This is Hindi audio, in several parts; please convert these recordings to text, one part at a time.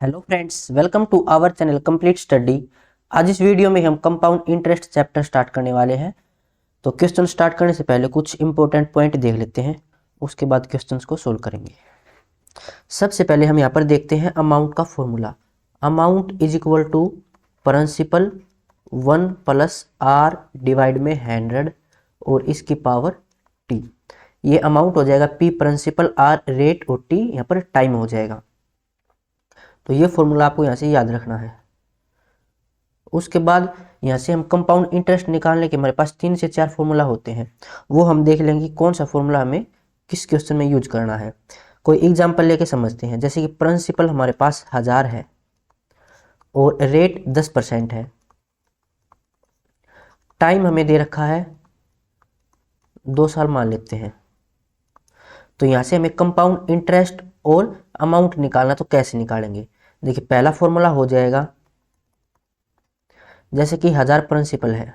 Hello friends, welcome to our channel complete study. आज इस वीडियो में हम कंपाउंड इंटरेस्ट चैप्टर स्टार्ट करने वाले हैं। तो क्वेश्चन स्टार्ट करने से पहले कुछ इंपॉर्टेंट पॉइंट देख लेते हैं, उसके बाद क्वेश्चंस को सोल्व करेंगे। सबसे पहले हम यहाँ पर देखते हैं अमाउंट का formula. Amount is equal to principal 1 plus R divide में 100 और इसकी पावर टी। ये अमाउंट हो जाएगा पी प्रिंसिपल, आर रेट और टी यहाँ पर टाइम हो जाएगा। तो ये फॉर्मूला आपको यहाँ से याद रखना है। उसके बाद यहाँ से हम कंपाउंड इंटरेस्ट निकालने के हमारे पास 3 से 4 फॉर्मूला होते हैं, वो हम देख लेंगे कौन सा फॉर्मूला हमें किस क्वेश्चन में यूज करना है। कोई एग्जांपल लेके समझते हैं। जैसे कि प्रिंसिपल हमारे पास 1000 है और रेट 10% है। टाइम हमें दे रखा है 2 साल मान लेते हैं। तो यहाँ से हमें कंपाउंड इंटरेस्ट और अमाउंट निकालना, तो कैसे निकालेंगे? देखिए, पहला फॉर्मूला हो जाएगा, जैसे कि 1000 प्रिंसिपल है।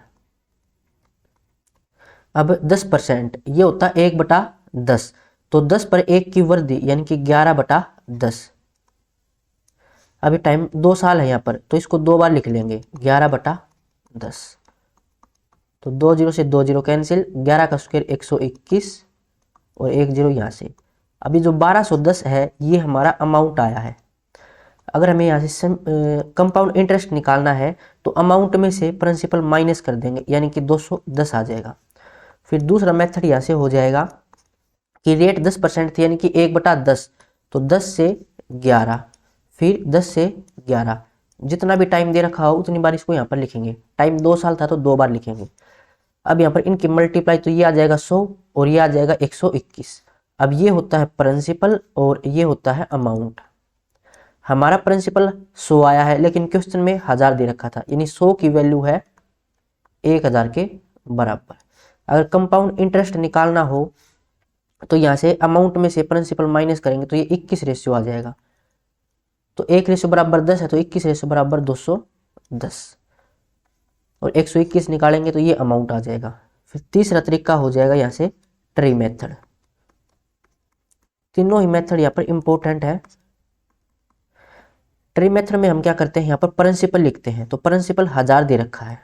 अब 10% ये होता है 1/10। तो 10 पर 1 की वर्दी यानी कि 11/10। अभी टाइम 2 साल है यहाँ पर, तो इसको 2 बार लिख लेंगे, 11/10। तो 2 जीरो से 2 जीरो कैंसिल, 11 का स्क्वायर 121 और 1 जीरो यहाँ से। अभी जो 1210 है ये हमारा अमाउंट आया है। अगर हमें यहाँ से कंपाउंड इंटरेस्ट निकालना है तो अमाउंट में से प्रिंसिपल माइनस कर देंगे, यानी कि 210 आ जाएगा। फिर दूसरा मेथड यहाँ से हो जाएगा कि रेट 10% थी, यानी कि 1/10। तो 10 से 11, फिर 10 से 11, जितना भी टाइम दे रखा हो उतनी बार इसको यहाँ पर लिखेंगे। टाइम 2 साल था तो 2 बार लिखेंगे। अब यहाँ पर इनकी मल्टीप्लाई, तो ये आ जाएगा 100 और ये आ जाएगा 121। अब ये होता है प्रिंसिपल और ये होता है अमाउंट। हमारा प्रिंसिपल 100 आया है, लेकिन क्वेश्चन में 1000 दे रखा था, यानी 100 की वैल्यू है 1000 के बराबर। अगर कंपाउंड इंटरेस्ट निकालना हो तो यहाँ से अमाउंट में से प्रिंसिपल माइनस करेंगे, तो ये 21 रेशियो आ जाएगा। तो 1 रेशियो बराबर 10 है, तो 21 रेशियो बराबर 210 और 121 निकालेंगे तो ये अमाउंट आ जाएगा। फिर तीसरा तरीका हो जाएगा यहाँ से ट्री मेथड। तीनों ही मेथड यहाँ पर इंपॉर्टेंट है। ट्री मेथड में हम क्या करते हैं, यहाँ पर प्रिंसिपल लिखते हैं। तो प्रिंसिपल 1000 दे रखा है।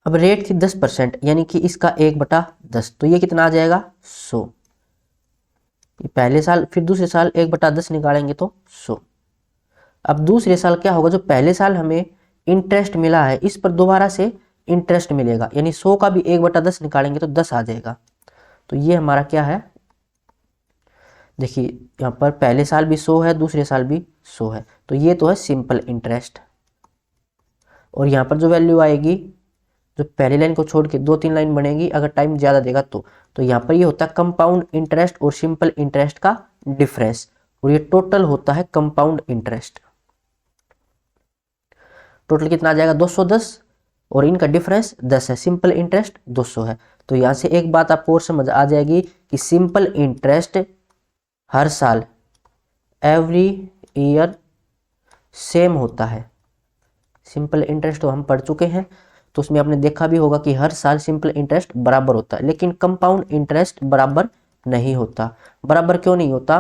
अब रेट थी 10%, यानी कि इसका 1/10, तो ये कितना आ जाएगा 100। ये पहले साल, फिर दूसरे साल 1/10 निकालेंगे तो 100। अब दूसरे साल क्या होगा, जो पहले साल हमें इंटरेस्ट मिला है इस पर दोबारा से इंटरेस्ट मिलेगा, यानी 100 का भी 1/10 निकालेंगे तो 10 आ जाएगा। तो ये हमारा क्या है, देखिए यहाँ पर पहले साल भी 100 है, दूसरे साल भी 100 है, तो ये तो है सिंपल इंटरेस्ट। और यहाँ पर जो वैल्यू आएगी, जो पहली लाइन को छोड़ के 2-3 लाइन बनेगी अगर टाइम ज़्यादा देगा तो यहाँ पर ये होता है कंपाउंड इंटरेस्ट और सिंपल इंटरेस्ट का डिफरेंस, और ये टोटल होता है कंपाउंड इंटरेस्ट। टोटल कितना आ जाएगा 210, और इनका डिफरेंस 10 है। सिंपल इंटरेस्ट 200 है। तो यहाँ से एक बात आपको और समझ आ जाएगी कि सिंपल इंटरेस्ट हर साल, एवरी ईयर सेम होता है। सिंपल इंटरेस्ट तो हम पढ़ चुके हैं, तो उसमें आपने देखा भी होगा कि हर साल सिंपल इंटरेस्ट बराबर होता है, लेकिन कंपाउंड इंटरेस्ट बराबर नहीं होता। बराबर क्यों नहीं होता?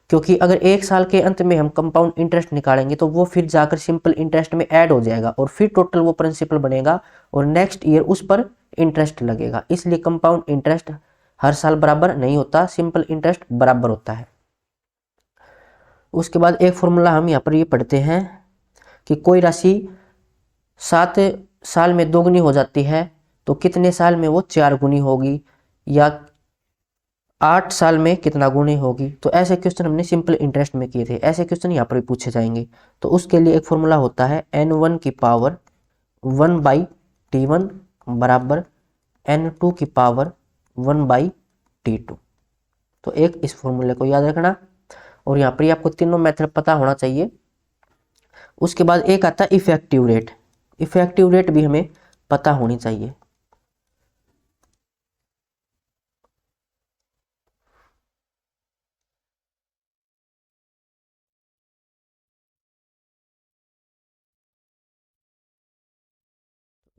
क्योंकि अगर एक साल के अंत में हम कंपाउंड इंटरेस्ट निकालेंगे तो वो फिर जाकर सिंपल इंटरेस्ट में ऐड हो जाएगा और फिर टोटल वो प्रिंसिपल बनेगा और नेक्स्ट ईयर उस पर इंटरेस्ट लगेगा। इसलिए कंपाउंड इंटरेस्ट हर साल बराबर नहीं होता, सिंपल इंटरेस्ट बराबर होता है। उसके बाद एक फॉर्मूला हम यहाँ पर ये पढ़ते हैं कि कोई राशि 7 साल में 2 गुनी हो जाती है तो कितने साल में वो 4 गुनी होगी, या 8 साल में कितना गुनी होगी। तो ऐसे क्वेश्चन हमने सिंपल इंटरेस्ट में किए थे, ऐसे क्वेश्चन यहाँ पर भी पूछे जाएंगे। तो उसके लिए एक फॉर्मूला होता है n1 की पावर 1/t1 बराबर n2 की पावर 1/t2। तो एक इस फॉर्मूले को याद रखना, और यहाँ पर आपको तीनों मेथड पता होना चाहिए। उसके बाद एक आता है इफेक्टिव रेट। इफेक्टिव रेट भी हमें पता होनी चाहिए।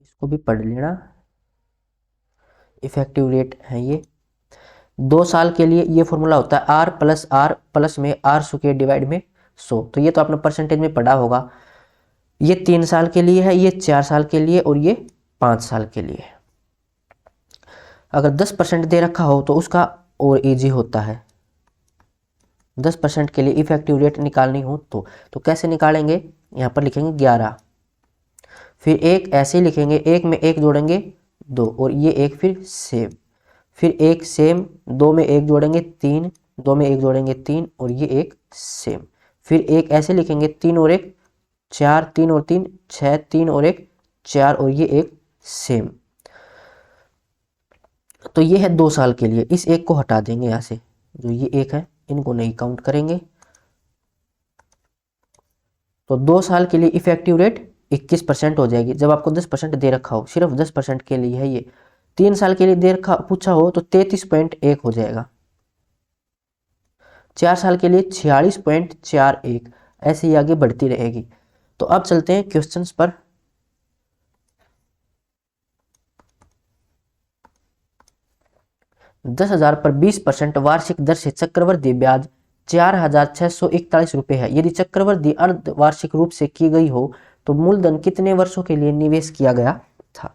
इसको भी पढ़ लेना, इफेक्टिव रेट है ये। 2 साल के लिए ये फॉर्मूला होता है R प्लस में R स्क्वायर डिवाइड में 100। तो ये तो आपने परसेंटेज में पढ़ा होगा। ये 3 साल के लिए है, ये 4 साल के लिए और ये 5 साल के लिए। अगर 10% दे रखा हो तो उसका और इजी होता है। 10% के लिए इफेक्टिव रेट निकालनी हो तो कैसे निकालेंगे? यहाँ पर लिखेंगे 11, फिर एक ऐसे ही लिखेंगे, एक में एक जोड़ेंगे 2 और ये एक फिर सेम, फिर एक सेम, 2 में एक जोड़ेंगे 3, 2 में एक जोड़ेंगे 3 और ये एक सेम, फिर एक ऐसे लिखेंगे 3 और 1 4, 3 और 3 6, 3 और 1 4 और ये एक सेम। तो ये है 2 साल के लिए। इस एक को हटा देंगे यहाँ से, जो ये एक है इनको नहीं काउंट करेंगे। तो 2 साल के लिए इफेक्टिव रेट 21% हो जाएगी। जब आपको 10% दे रखा हो, सिर्फ 10% के लिए है ये। 3 साल के लिए दे रखा पूछा हो तो 33.1 हो जाएगा। 4 साल के लिए 46.41, ऐसे ही आगे बढ़ती रहेगी। तो अब चलते हैं क्वेश्चंस पर। ₹10,000 पर 20% वार्षिक दर से चक्रवृद्धि ब्याज 4,641 रुपये है। यदि चक्रवृद्धि अर्धवार्षिक रूप से की गई हो तो मूलधन कितने वर्षों के लिए निवेश किया गया था?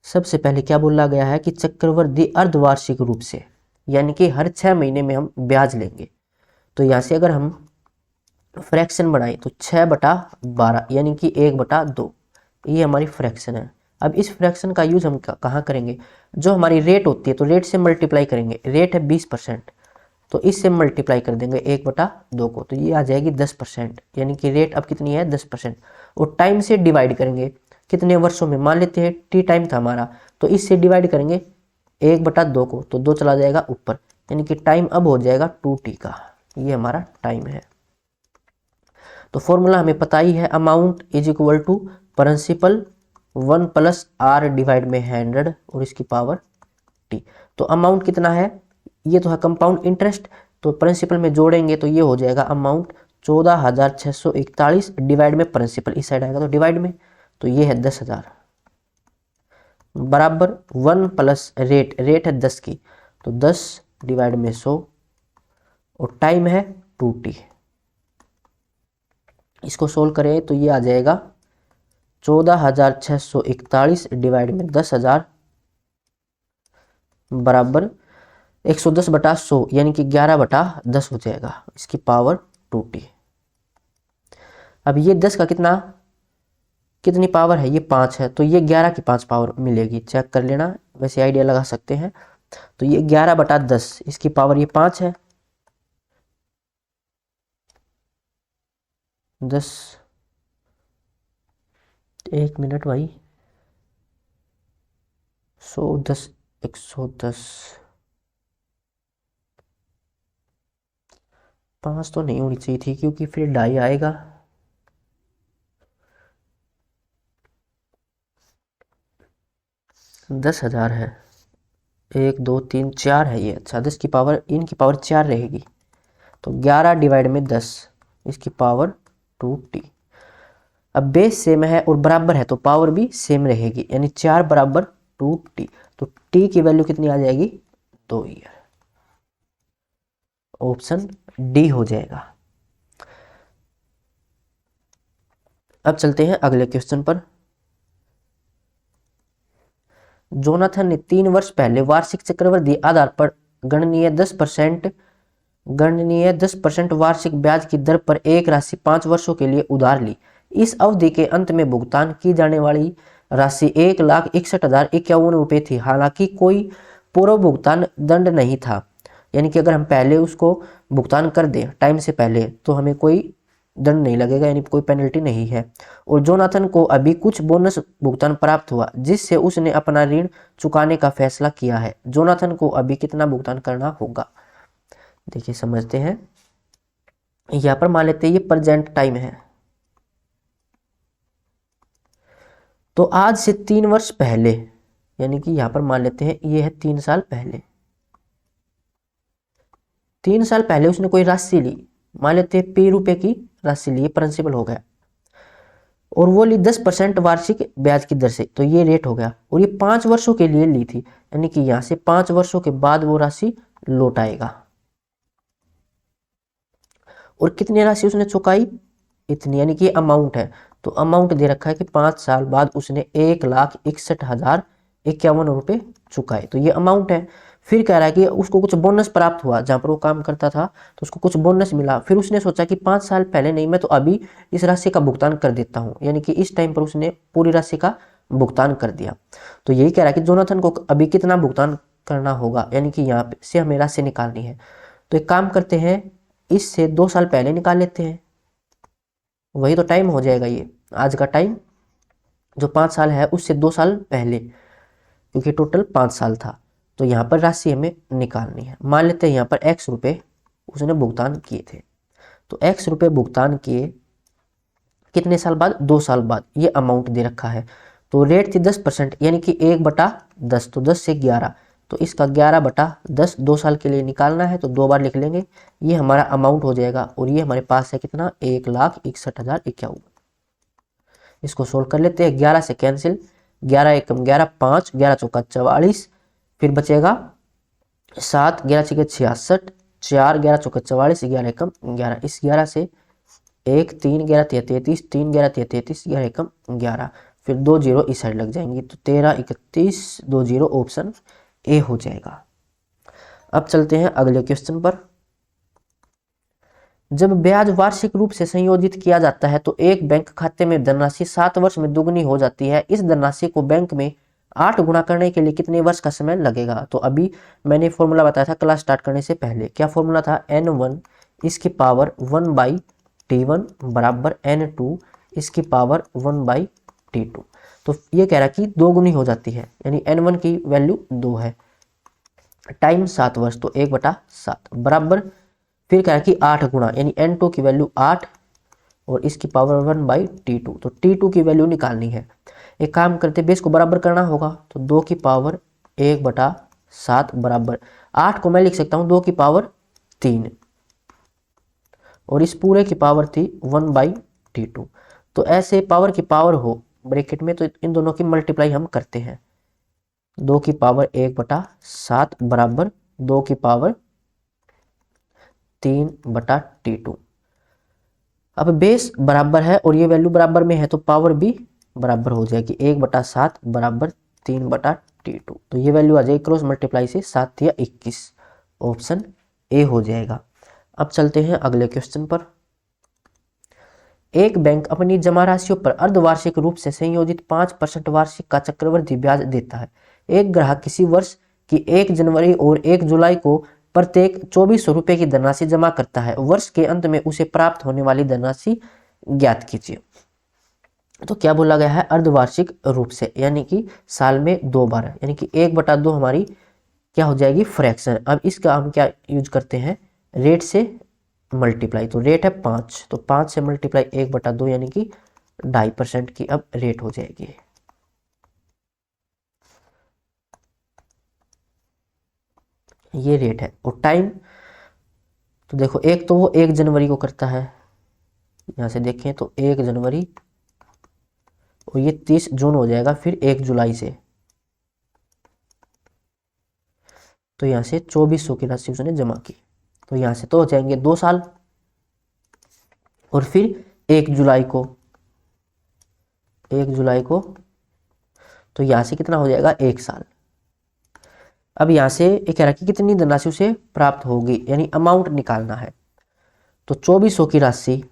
सबसे पहले क्या बोला गया है कि चक्रवृद्धि अर्धवार्षिक रूप से, यानी कि हर 6 महीने में हम ब्याज लेंगे। तो यहाँ से अगर हम फ्रैक्शन बढ़ाएं तो 6/12 यानी कि 1/2, ये हमारी फ्रैक्शन है। अब इस फ्रैक्शन का यूज हम कहाँ करेंगे? जो हमारी रेट होती है तो रेट से मल्टीप्लाई करेंगे। रेट है 20%, तो इससे मल्टीप्लाई कर देंगे 1/2 को, तो ये आ जाएगी 10%, यानी कि रेट अब कितनी है 10%। और टाइम से डिवाइड करेंगे, कितने वर्षों में? मान लेते हैं टी टाइम था हमारा, तो इससे डिवाइड करेंगे 1/2 को, तो 2 चला जाएगा ऊपर, यानी कि टाइम अब हो जाएगा 2t का। ये हमारा टाइम है। तो फॉर्मूला हमें पता ही है, amount is equal to principal 1 + R divide में 100 और इसकी पावर t। तो अमाउंट कितना है? ये तो है कंपाउंड इंटरेस्ट, तो प्रिंसिपल में जोड़ेंगे तो ये हो जाएगा अमाउंट 14,641 डिवाइड में प्रिंसिपल, इस साइड आएगा तो डिवाइड में, तो ये है 10,000 बराबर 1 प्लस रेट है 10 की, तो 10 डिवाइड में 100 और टाइम है 2t। इसको सोल्व करें तो ये आ जाएगा 14,641 डिवाइड में 10,000 बराबर 110/100 यानी कि 11/10 हो जाएगा, इसकी पावर 2t। अब ये 10 का कितनी पावर है? ये 5 है, तो ये 11 की 5 पावर मिलेगी, चेक कर लेना, वैसे आइडिया लगा सकते हैं। तो ये 11/10, इसकी पावर ये 5 है, 10, 1 मिनट भाई, 110, 110, 5 तो नहीं होनी चाहिए थी क्योंकि फिर ढाई आएगा। 10,000 है, 1 2 3 4 है ये। अच्छा, 10 की पावर, इनकी पावर 4 रहेगी, तो 11 डिवाइड में 10, इसकी पावर 2t। अब बेस सेम है और बराबर है तो पावर भी सेम रहेगी, यानी 4 बराबर 2t। तो t की वैल्यू कितनी आ जाएगी? 2 ईयर। ऑप्शन डी हो जाएगा। अब चलते हैं अगले क्वेश्चन पर। जोनाथन ने 3 वर्ष पहले वार्षिक चक्रवृद्धि आधार पर गणनीय 10% वार्षिक ब्याज की दर पर एक राशि 5 वर्षों के लिए उधार ली। इस अवधि के अंत में भुगतान की जाने वाली राशि 1,61,051 रुपये थी। हालांकि कोई पूर्व भुगतान दंड नहीं था, यानी कि अगर हम पहले उसको भुगतान कर दें टाइम से पहले तो हमें कोई दंड नहीं लगेगा, यानी कोई पेनल्टी नहीं है। और जोनाथन को अभी कुछ बोनस भुगतान प्राप्त हुआ जिससे उसने अपना ऋण चुकाने का फैसला किया है। जोनाथन को अभी कितना भुगतान करना होगा? देखिए समझते हैं। यहाँ पर मान लेते हैं ये प्रेजेंट टाइम है, तो आज से 3 वर्ष पहले, यानी कि यहाँ पर मान लेते हैं ये है 3 साल पहले। 3 साल पहले उसने कोई राशि ली, मान लेते हैं p रुपए की राशि ली, प्रिंसिपल हो गया। और वो ली 10% वार्षिक ब्याज की दर से, तो ये रेट हो गया। और ये 5 वर्षों के लिए ली थी, यानी कि यहाँ से 5 वर्षों के बाद वो राशि लौट आएगा। और कितनी राशि उसने चुकाई, इतनी, यानी कि अमाउंट है। तो अमाउंट दे रखा है कि 5 साल बाद उसने 1,61,051 रुपये चुकाए, तो ये अमाउंट है। फिर कह रहा है कि उसको कुछ बोनस प्राप्त हुआ, जहाँ पर वो काम करता था तो उसको कुछ बोनस मिला। फिर उसने सोचा कि 5 साल पहले नहीं, मैं तो अभी इस राशि का भुगतान कर देता हूँ, यानी कि इस टाइम पर उसने पूरी राशि का भुगतान कर दिया। तो यही कह रहा है कि जोनाथन को अभी कितना भुगतान करना होगा, यानी कि यहाँ से हमें राशि निकालनी है। तो एक काम करते हैं, इससे 2 साल पहले निकाल लेते हैं, वही तो टाइम हो जाएगा ये आज का टाइम। जो 5 साल है उससे 2 साल पहले, क्योंकि टोटल 5 साल था। तो यहाँ पर राशि हमें निकालनी है। मान लेते हैं यहाँ पर x रुपये उसने भुगतान किए थे, तो x रुपये भुगतान किए कितने साल बाद, 2 साल बाद। ये अमाउंट दे रखा है। तो रेट थी 10%, यानी कि 1/10, तो 10 से 11, तो इसका 11/10 2 साल के लिए निकालना है, तो 2 बार लिख लेंगे। ये हमारा अमाउंट हो जाएगा। और ये हमारे पास है कितना, 1,61,051। इसको सोल्व कर लेते हैं, 11 से कैंसिल, 11 एकम 11, 5, 11 चौका 44, फिर बचेगा 7, 11 छः 66, 4, 11 चौका 44, 11 एकम 11। इस 11 से 1, 3, 11 33, 3, 11 33, 11 एकम 11, फिर 2 जीरो इस साइड लग जाएंगी, तो 13, 31, 2 जीरो, ऑप्शन ए हो जाएगा। अब चलते हैं अगले क्वेश्चन पर। जब ब्याज वार्षिक रूप से संयोजित किया जाता है तो एक बैंक खाते में धनराशि 7 वर्ष में दुगनी हो जाती है। इस धनराशि को बैंक में 8 गुना करने के लिए कितने वर्ष का समय लगेगा। तो अभी मैंने फॉर्मूला बताया था क्लास स्टार्ट करने से पहले। क्या फॉर्मूला था, n1 इसकी पावर 1/t1 बराबर n2 इसकी पावर 1/t2। तो ये कह रहा कि 2 गुनी हो जाती है, यानी n1 की वैल्यू 2 है, टाइम 7 वर्ष, तो 1/7 बराबर। फिर कह रहा कि 8 गुना, यानी n2 की वैल्यू 8 और इसकी पावर 1/t2, तो t2 की वैल्यू निकालनी है। एक काम करते, बेस को बराबर करना होगा, तो 2 की पावर 1/7 बराबर 8 को मैं लिख सकता हूँ 2 की पावर 3 और इस पूरे की पावर थी 1/t2। तो ऐसे पावर की पावर हो ब्रैकेट में, तो इन दोनों की मल्टीप्लाई हम करते हैं। 2 की पावर 1/7 बराबर 2 की पावर 3/t2। अब बेस बराबर है और ये वैल्यू बराबर में है, तो पावर भी बराबर हो जाएगी, 1/7 बराबर 3/t2। तो ये वैल्यू आ जाएगी क्रॉस मल्टीप्लाई से 7 या 21, ऑप्शन ए हो जाएगा। अब चलते हैं अगले क्वेश्चन पर। एक बैंक अपनी जमा राशियों पर अर्धवार्षिक रूप से संयोजित 5% वार्षिक का चक्रवृद्धि ब्याज देता है। एक ग्राहक किसी वर्ष की 1 जनवरी और 1 जुलाई को प्रत्येक 2400 रुपये की धनराशि जमा करता है। वर्ष के अंत में उसे प्राप्त होने वाली धनराशि ज्ञात कीजिए। तो क्या बोला गया है, अर्धवार्षिक रूप से, यानी कि साल में 2 बार, यानी कि 1/2 हमारी क्या हो जाएगी, फ्रैक्शन। अब इसका हम क्या यूज करते हैं, रेट से मल्टीप्लाई। तो रेट है 5, तो 5 से मल्टीप्लाई 1/2, यानी कि 2.5% की अब रेट हो जाएगी। ये रेट है। और टाइम तो देखो, एक तो वो 1 जनवरी को करता है, यहां से देखें तो 1 जनवरी, और ये 30 जून हो जाएगा, फिर 1 जुलाई से, तो यहां से 2400 की राशि उसने जमा की, तो यहां से तो हो जाएंगे 2 साल। और फिर 1 जुलाई को, 1 जुलाई को, तो यहां से कितना हो जाएगा, 1 साल। अब यहां से ये कह रहा है कि कितनी धनराशि उसे प्राप्त होगी, यानी अमाउंट निकालना है। तो 2400 की राशि,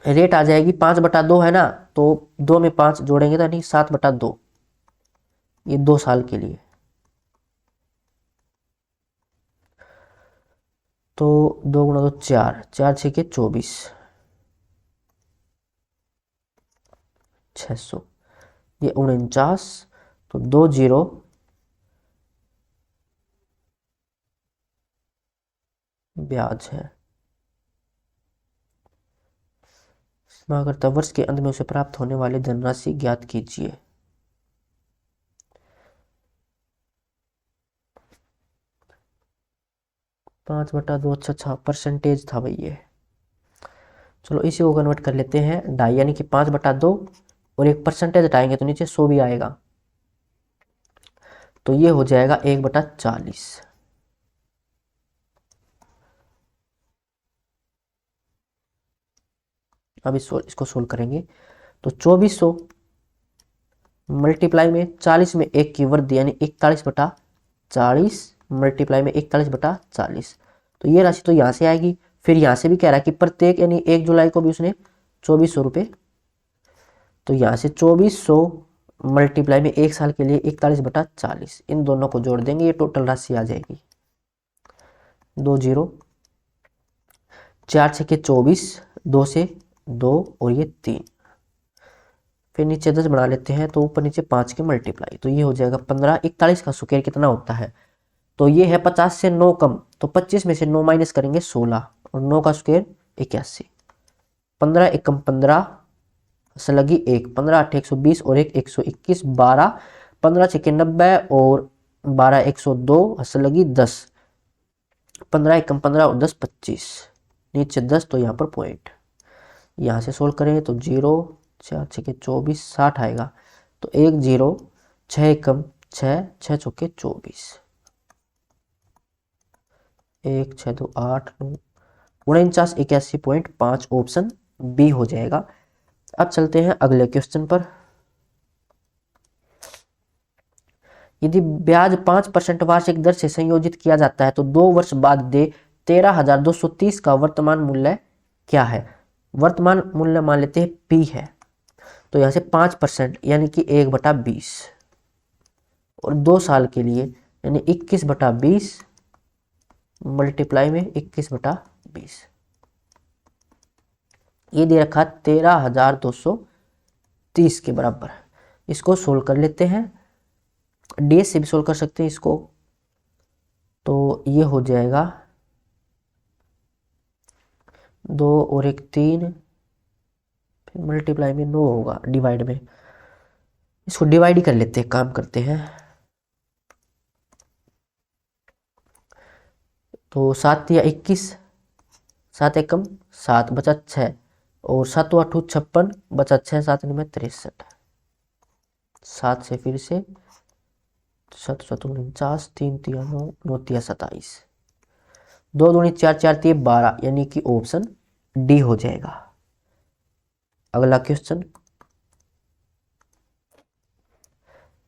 रेट आ जाएगी 5/2 है ना, तो 2 में 5 जोड़ेंगे तो यानी 7/2, ये 2 साल के लिए। तो 2 गुणा 2 4, 4 6 के 24, 600, ये 49, तो 2 जीरो ब्याज है। करता वर्ष के अंत में उसे प्राप्त होने वाली धनराशि ज्ञात कीजिए। 5/2, अच्छा अच्छा परसेंटेज था भाई ये। चलो इसी को कन्वर्ट कर लेते हैं ढाई, यानी कि 5/2 और एक परसेंटेज हटाएंगे तो नीचे 100 भी आएगा, तो ये हो जाएगा 1/40। अब इसको सोल्व करेंगे तो 2400 मल्टीप्लाई में 40 में 1 की वृद्धि यानी 41/40 मल्टीप्लाई में 41/40, तो ये राशि तो यहाँ से आएगी। फिर यहाँ से भी कह रहा है कि प्रत्येक यानी 1 जुलाई को भी उसने 2400 रुपये, तो यहाँ से 2400 मल्टीप्लाई में 1 साल के लिए 41/40, इन दोनों को जोड़ देंगे, ये टोटल राशि आ जाएगी 2 0, 4 6 24, 2 से 2 और ये 3, फिर नीचे 10 बढ़ा लेते हैं तो ऊपर नीचे 5 के मल्टीप्लाई, तो ये हो जाएगा 15। 41 का स्क्वायर कितना होता है, तो ये है 50 से 9 कम, तो 25 में से 9 माइनस करेंगे 16 और 9 का स्क्वायर 81। 15 एकम 15 लगी 1, 15 8 120 और 1 121, 12 15 6 90 और 12 102 हसल लगी 10, 15 एकम 15 और 10 25, नीचे 10 तो यहाँ पर पॉइंट, यहाँ से सोल्व करेंगे तो 0 4 6 24 60 आएगा, तो 1 0 6 एकम 6 6 चौके 24, 1 6 2 8 9 49 81.5, ऑप्शन बी हो जाएगा। अब चलते हैं अगले क्वेश्चन पर। यदि ब्याज 5% वार्षिक दर से संयोजित किया जाता है तो 2 वर्ष बाद दे 13,230 का वर्तमान मूल्य क्या है। वर्तमान मूल्य मान लेते हैं P है, तो यहाँ से 5% यानी कि 1/20 और 2 साल के लिए यानी 21/20 मल्टीप्लाई में 21/20, ये दे रखा 13,230 के बराबर। इसको सोल्व कर लेते हैं, ds से भी सोल्व कर सकते हैं इसको, तो ये हो जाएगा 2 और 1 3, फिर मल्टीप्लाई में 9 होगा, डिवाइड में, इसको डिवाइड ही कर लेते हैं, काम करते हैं। तो 7 या 21, 7 एकम 7 बचा 6 और 7 8 56 बचा 6 7 9 63, 7 से फिर से 7 7 49, 3 3 9 9 3 27, 2 दूनी 4 4 3 12, यानी कि ऑप्शन डी हो जाएगा। अगला क्वेश्चन,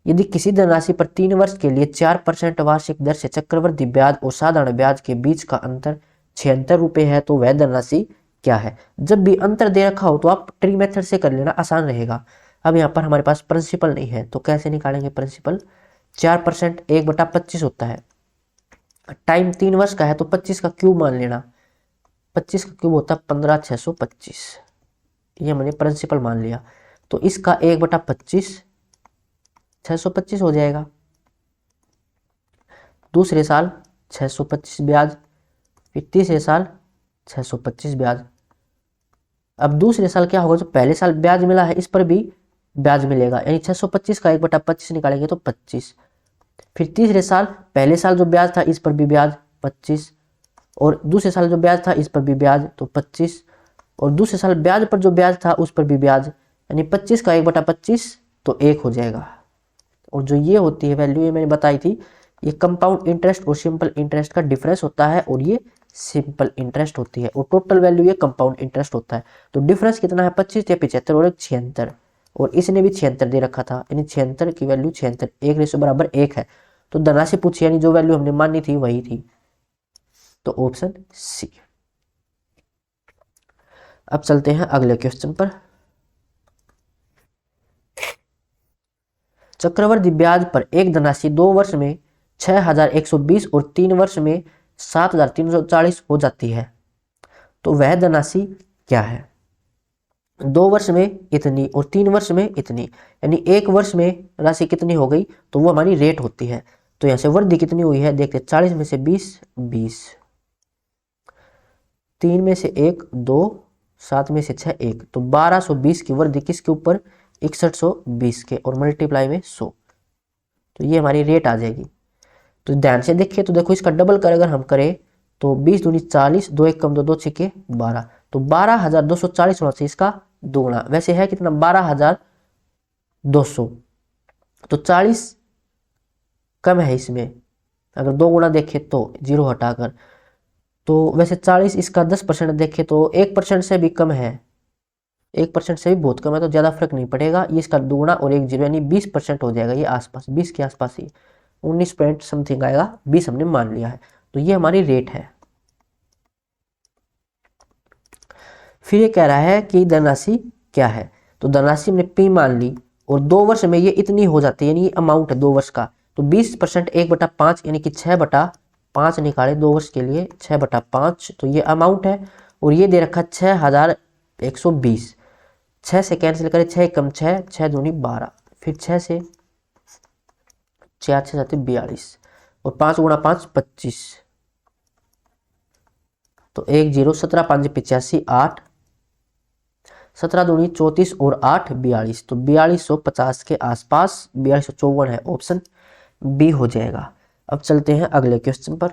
यदि किसी धनराशि पर 3 वर्ष के लिए 4% वार्षिक दर से चक्रवृद्धि ब्याज और साधारण ब्याज के बीच का अंतर 76 रुपये है तो वह धनराशि क्या है। जब भी अंतर दे रखा हो तो आप ट्री मेथड से कर लेना, आसान रहेगा। अब यहाँ पर हमारे पास प्रिंसिपल नहीं है तो कैसे निकालेंगे प्रिंसिपल। 4% 1/25 होता है, टाइम 3 वर्ष का है तो 25 का क्यूब मान लेना, 25 का क्यूब होता है 15,625, ये मैंने प्रिंसिपल मान लिया, तो इसका 1/25 625 हो जाएगा। दूसरे साल 625 ब्याज, फिर तीसरे साल 625 ब्याज। अब दूसरे साल क्या होगा, जो पहले साल ब्याज मिला है इस पर भी ब्याज मिलेगा, यानी 625 का 1/25 निकालेंगे तो 25। फिर तीसरे साल पहले साल जो ब्याज था इस पर भी ब्याज 25, और दूसरे साल जो ब्याज था इस पर भी ब्याज तो 25, और दूसरे साल ब्याज पर जो ब्याज था उस पर भी ब्याज, यानी 25 का 1/25 तो 1 हो जाएगा। और जो ये होती है वैल्यू, ये मैंने बताई थी, ये कंपाउंड इंटरेस्ट और सिंपल इंटरेस्ट का डिफरेंस होता है, और ये सिंपल इंटरेस्ट होती है, और टोटल वैल्यू ये कंपाउंड इंटरेस्ट होता है। तो डिफरेंस कितना है, 25 या 75 और 76, और इसने भी 76 दे रखा था, यानी 76 की वैल्यू 76, 1:1 है। तो धनराशि पूछी यानी जो वैल्यू हमने मानी थी वही थी, तो ऑप्शन सी। अब चलते हैं अगले क्वेश्चन पर। चक्रवृद्धि ब्याज पर एक धनराशि 2 वर्ष में 6,120 और 3 वर्ष में 7,340 हो जाती है तो वह धनराशि क्या है। 2 वर्ष में इतनी और 3 वर्ष में इतनी, यानी 1 वर्ष में राशि कितनी हो गई तो वो हमारी रेट होती है। तो यहाँ से वृद्धि कितनी हुई है देखते, 40 में से 20 20, 3 में से 1 2, 7 में से 6 1, तो 1220 की वृद्धि किसके ऊपर, 6120 के, और मल्टीप्लाई में 100, तो ये हमारी रेट आ जाएगी। तो ध्यान से देखिए, तो देखो इसका डबल कर अगर हम करें तो 20 दूनी 40, 2 1 कम 2 2 6 12, तो 12,240 होना चाहिए इसका दोगुना। वैसे है कितना 12,200, तो 40 कम है इसमें, अगर दो गुना देखे तो जीरो हटाकर। तो वैसे 40 इसका 10% देखे तो 1% से भी कम है, 1% से भी बहुत कम है, तो ज़्यादा फर्क नहीं पड़ेगा। ये इसका दोगुना और एक जीरो यानी 20% हो जाएगा, ये आसपास 20 के आसपास ही 19 पॉइंट समथिंग आएगा, 20 हमने मान लिया है। तो ये हमारी रेट है। फिर ये कह रहा है कि धनराशि क्या है, तो धनराशि हमने पी मान ली और 2 वर्ष में ये इतनी हो जाती है, यानी ये अमाउंट है 2 वर्ष का। तो 20% 1/5 यानी कि 6/5 निकाले 2 वर्ष के लिए, 6/5 तो ये अमाउंट है। और ये दे रखा 6,120, 6 से कैंसिल करें, 6 कम 6, 6 दूनी 12, फिर 6 से 4 6 जाते 42 और 5 गुणा 5 25, तो 1 0 17 5 85 8, 17 दूनी 34 और 8 42, तो 4250 के आसपास 4254 है, ऑप्शन बी हो जाएगा। अब चलते हैं अगले क्वेश्चन पर।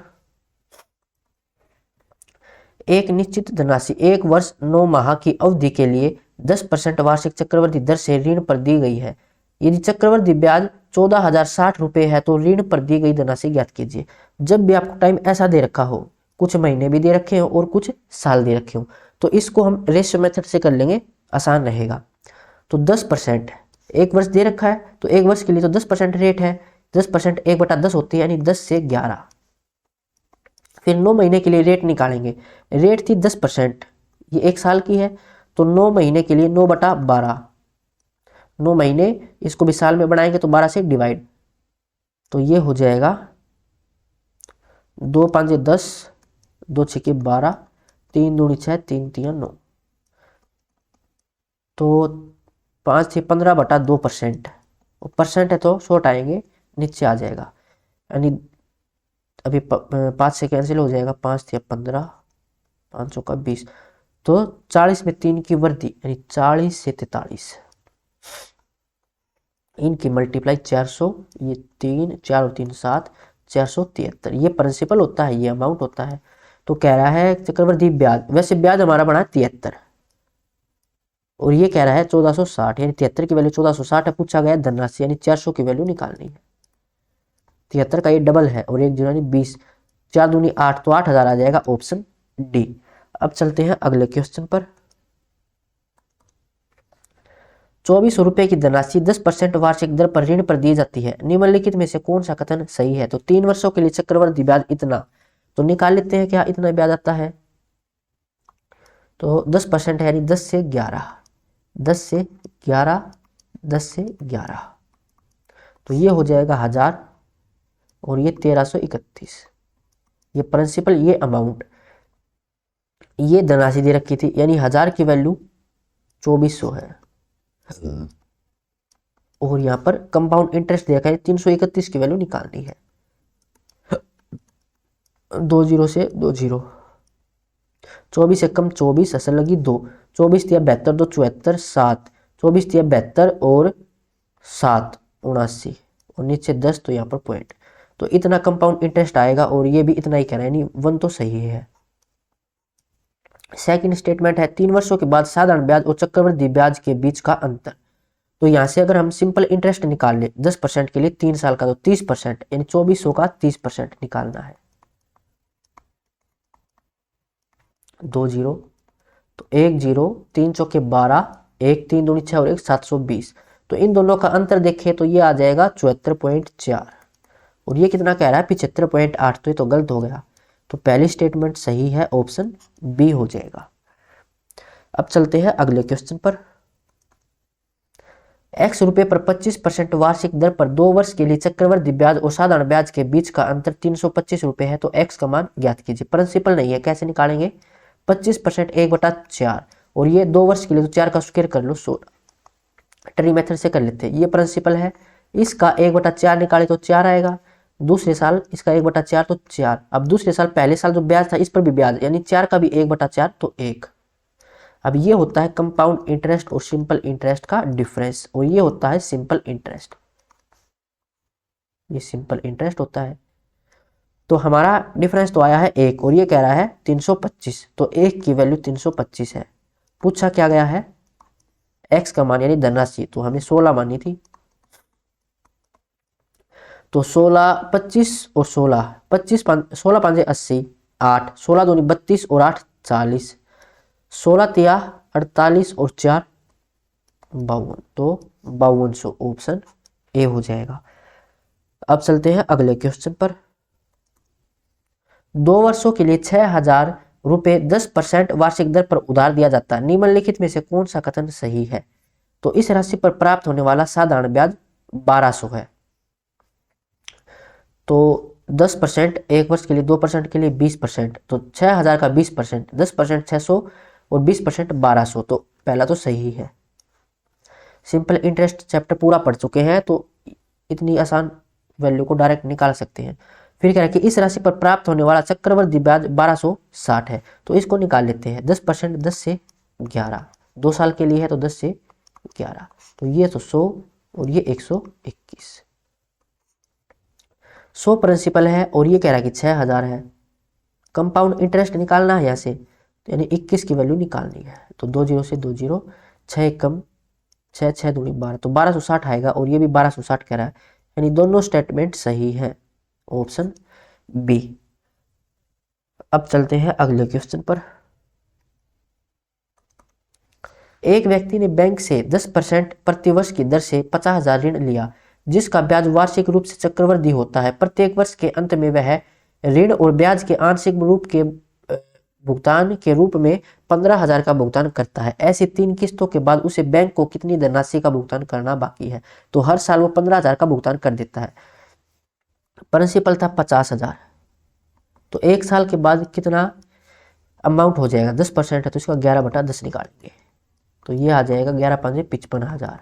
एक निश्चित धनराशि 1 वर्ष 9 माह की अवधि के लिए 10% वार्षिक चक्रवृद्धि दर से ऋण पर दी गई है। यदि चक्रवृद्धि ब्याज 14,060 रुपये है तो ऋण पर दी गई धनराशि ज्ञात कीजिए। जब भी आपको टाइम ऐसा दे रखा हो, कुछ महीने भी दे रखे हो और कुछ साल दे रखे हो, तो इसको हम रेशियो मेथड से कर लेंगे, आसान रहेगा। तो 10% 1 वर्ष दे रखा है, तो 1 वर्ष के लिए तो 10% रेट है, 10% 1/10 होती है, यानी 10 से 11। फिर 9 महीने के लिए रेट निकालेंगे, रेट थी 10%, ये 1 साल की है, तो 9 महीने के लिए 9/12, 9 महीने इसको भी साल में बनाएंगे तो 12 से डिवाइड, तो ये हो जाएगा 2 5 10, 2 6 12, 3 दूनी 6, 3 3 9, तो 5 6 15/2%, परसेंट है तो शॉर्ट आएंगे, नीचे आ जाएगा, यानी अभी 5 से कैंसिल हो जाएगा, 5 3 15, 5 चौका 20, तो 40 में 3 की वृद्धि यानी 40 से 43, इनकी मल्टीप्लाई 400, ये 3 4 और 3 7, 473, ये प्रिंसिपल होता है, ये अमाउंट होता है। तो कह रहा है चक्रवृद्धि ब्याज, वैसे ब्याज हमारा बना 73 और ये कह रहा है 1460, यानी 73 की वैल्यू 1460 है, पूछा गया धनराशि यानी 400 की वैल्यू निकालनी है। 73 का ये डबल है और 1 जीरो यानी 20, 4 दूनी 8, तो 8000 आ जाएगा, ऑप्शन डी। अब चलते हैं अगले क्वेश्चन पर। 24 रुपए की धनराशि 10% वार्षिक दर पर ऋण पर दी जाती है, निम्नलिखित में से कौन सा कथन सही है। तो 3 वर्षों के लिए चक्रवृद्धि ब्याज इतना, तो निकाल लेते हैं क्या इतना ब्याज आता है, तो 10% है यानी 10 से 11, 10 से 11, 10 से 11, तो ये हो जाएगा 1000 और ये 1331, ये प्रिंसिपल, ये अमाउंट, ये धनराशि दे रखी थी, यानी 1000 की वैल्यू 2400 है और यहाँ पर कंपाउंड इंटरेस्ट देखा है 331 की वैल्यू निकालनी है, 2 जीरो से 2 जीरो, 24 से कम 24, असल लगी 2, 24 तिया 72, 2 74, 7, 24 तिया 72 और 7 79 और नीचे 10, तो यहाँ पर पॉइंट, तो इतना कंपाउंड इंटरेस्ट आएगा और ये भी इतना ही कह रहा है, यानी 1 तो सही है। सेकंड स्टेटमेंट है 3 वर्षों के बाद साधारण ब्याज और चक्रवृद्धि ब्याज के बीच का अंतर। तो यहां से अगर हम सिंपल इंटरेस्ट निकाल ले 10% के लिए 3 साल का, तो 30% यानी 2400 का 30% निकालना है, 2 जीरो, तो 1 जीरो, 3 चौके 12, 1 3 दूनी 6 और 1 720, तो इन दोनों का अंतर देखें तो ये आ जाएगा 74.4 और ये कितना कह रहा है 75.8, तो ये तो गलत हो गया, तो पहली स्टेटमेंट सही है, ऑप्शन बी हो जाएगा। अब चलते हैं अगले क्वेश्चन पर। x रुपए पर 25% वार्षिक दर पर 2 वर्ष के लिए चक्रवृद्धि ब्याज और साधारण ब्याज के बीच का अंतर 325 रुपए है, तो x का मान ज्ञात कीजिए। प्रिंसिपल नहीं है, कैसे निकालेंगे, 25% 1/4 और ये 2 वर्ष के लिए तो 4 का स्क्वायर कर लो, 16 ट्री मेथड से कर लेते हैं, ये प्रिंसिपल है। इसका 1/4 निकाले तो 4 आएगा, दूसरे साल इसका 1/4 तो 4, अब दूसरे साल पहले साल जो ब्याज था इस पर भी ब्याज, यानी 4 का भी 1/4 तो 1। अब ये होता है कंपाउंड इंटरेस्ट और सिंपल इंटरेस्ट का डिफरेंस, और ये होता है सिंपल इंटरेस्ट, ये सिंपल इंटरेस्ट होता है। तो हमारा डिफरेंस तो आया है 1 और ये कह रहा है 325, तो 1 की वैल्यू 325 है। पूछा क्या गया है x का मान यानी धनराशि, तो हमें 16 मानी थी। तो 16 25 और 16 25 16 5 80 8 16 दूनी 32 और 8 40 16 तिया 48 और 4 52, तो 5200 ऑप्शन ए हो जाएगा। अब चलते हैं अगले क्वेश्चन पर। 2 वर्षों के लिए 6000 रुपए 10% वार्षिक दर पर उधार दिया जाता है, निम्नलिखित में से कौन सा कथन सही है? तो इस राशि पर प्राप्त होने वाला साधारण ब्याज 1200 है। तो 10% 1 वर्ष के लिए, 2% के लिए 20%, तो 6000 का 20%, 10% 600 और 20% 1200, तो पहला तो सही है। सिंपल इंटरेस्ट चैप्टर पूरा पढ़ चुके हैं तो इतनी आसान वैल्यू को डायरेक्ट निकाल सकते हैं। फिर कह रहा है कि इस राशि पर प्राप्त होने वाला चक्रवृद्धि ब्याज 1260 है, तो इसको निकाल लेते हैं। 10% 10 से 11, 2 साल के लिए है तो 10 से 11, तो ये तो 100 और ये 121। 100 प्रिंसिपल है और ये कह रहा है कि 6000 है। कंपाउंड इंटरेस्ट निकालना है यहाँ से, तो यानी 21 की वैल्यू निकालनी है। तो 2 जीरो से 2 जीरो, 6 एकम 6 6 दूनी 12, तो 1260 आएगा और ये भी 1260 कह रहा है, यानी दोनों स्टेटमेंट सही है, ऑप्शन बी। अब चलते हैं अगले क्वेश्चन पर। एक व्यक्ति ने बैंक से 10% प्रतिवर्ष की दर से 50,000 ऋण लिया, जिसका ब्याज वार्षिक रूप से चक्रवृद्धि होता है। प्रत्येक वर्ष के अंत में वह ऋण और ब्याज के आंशिक रूप के भुगतान के रूप में 15,000 का भुगतान करता है। ऐसी 3 किस्तों के बाद उसे बैंक को कितनी धनराशि का भुगतान करना बाकी है? तो हर साल वो 15,000 का भुगतान कर देता है। प्रिंसिपल था 50,000, तो 1 साल के बाद कितना अमाउंट हो जाएगा? 10% है तो इसका 11/10 निकालेंगे, तो ये आ जाएगा 11 5 55,000।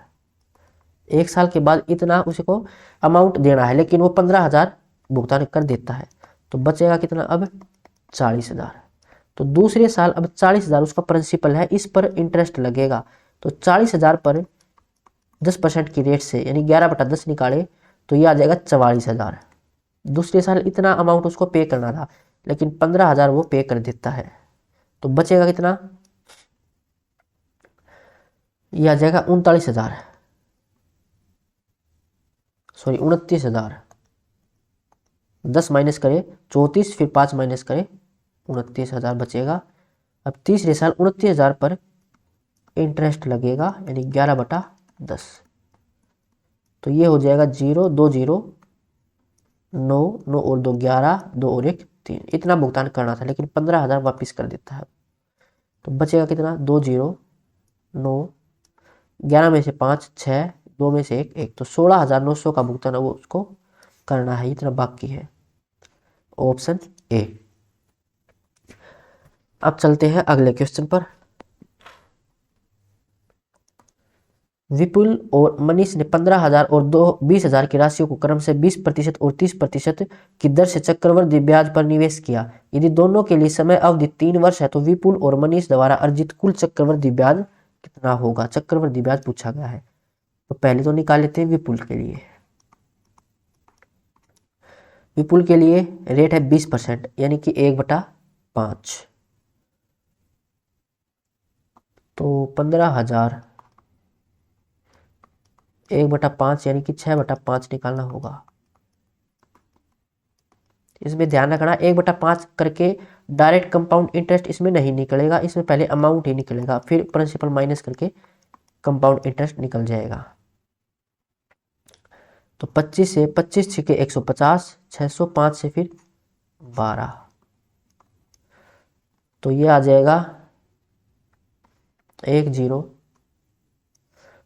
1 साल के बाद इतना उसको अमाउंट देना है, लेकिन वो 15,000 भुगतान कर देता है, तो बचेगा कितना अब? 40,000। तो दूसरे साल अब 40,000 उसका प्रिंसिपल है, इस पर इंटरेस्ट लगेगा, तो 40,000 पर 10% की रेट से यानी 11/10 निकाले तो ये आ जाएगा 44,000। दूसरे साल इतना अमाउंट उसको पे करना था, लेकिन 15,000 वो पे कर देता है, तो बचेगा कितना? ये आ जाएगा 39,000, सॉरी 29,000। 10 माइनस करे 34, फिर 5 माइनस करे 29,000 बचेगा। अब तीसरे साल 29,000 पर इंटरेस्ट लगेगा, यानी 11/10, तो ये हो जाएगा 0 2 0 9 9 और 2 11, 2 और 1 3, इतना भुगतान करना था, लेकिन 15,000 वापिस कर देता है। तो बचेगा कितना? 2 0 9, 11 में से 5 6, 2 में से 1 1, तो 16,900 का भुगतान वो उसको करना है, इतना बाकी है, ऑप्शन ए। अब चलते हैं अगले क्वेश्चन पर। विपुल और मनीष ने 15,000 और 20,000 की राशियों को क्रम से 20% और 30% की दर से चक्रवृद्धि ब्याज पर निवेश किया। यदि दोनों के लिए समय अवधि 3 वर्ष है तो विपुल और मनीष द्वारा अर्जित कुल चक्रवृद्धि ब्याज कितना होगा? चक्रवृद्धि ब्याज पूछा गया है, तो पहले तो निकाल लेते हैं विपुल के लिए। विपुल के लिए रेट है 20%, यानी कि 1/5, तो 15,000 1/5 यानी कि 6/5 निकालना होगा। इसमें ध्यान रखना 1/5 करके डायरेक्ट कंपाउंड इंटरेस्ट इसमें नहीं निकलेगा, इसमें पहले अमाउंट ही निकलेगा, फिर प्रिंसिपल माइनस करके कंपाउंड इंटरेस्ट निकल जाएगा। तो 25 से 25 छिके 150, 605 से फिर 12, तो ये आ जाएगा 1 0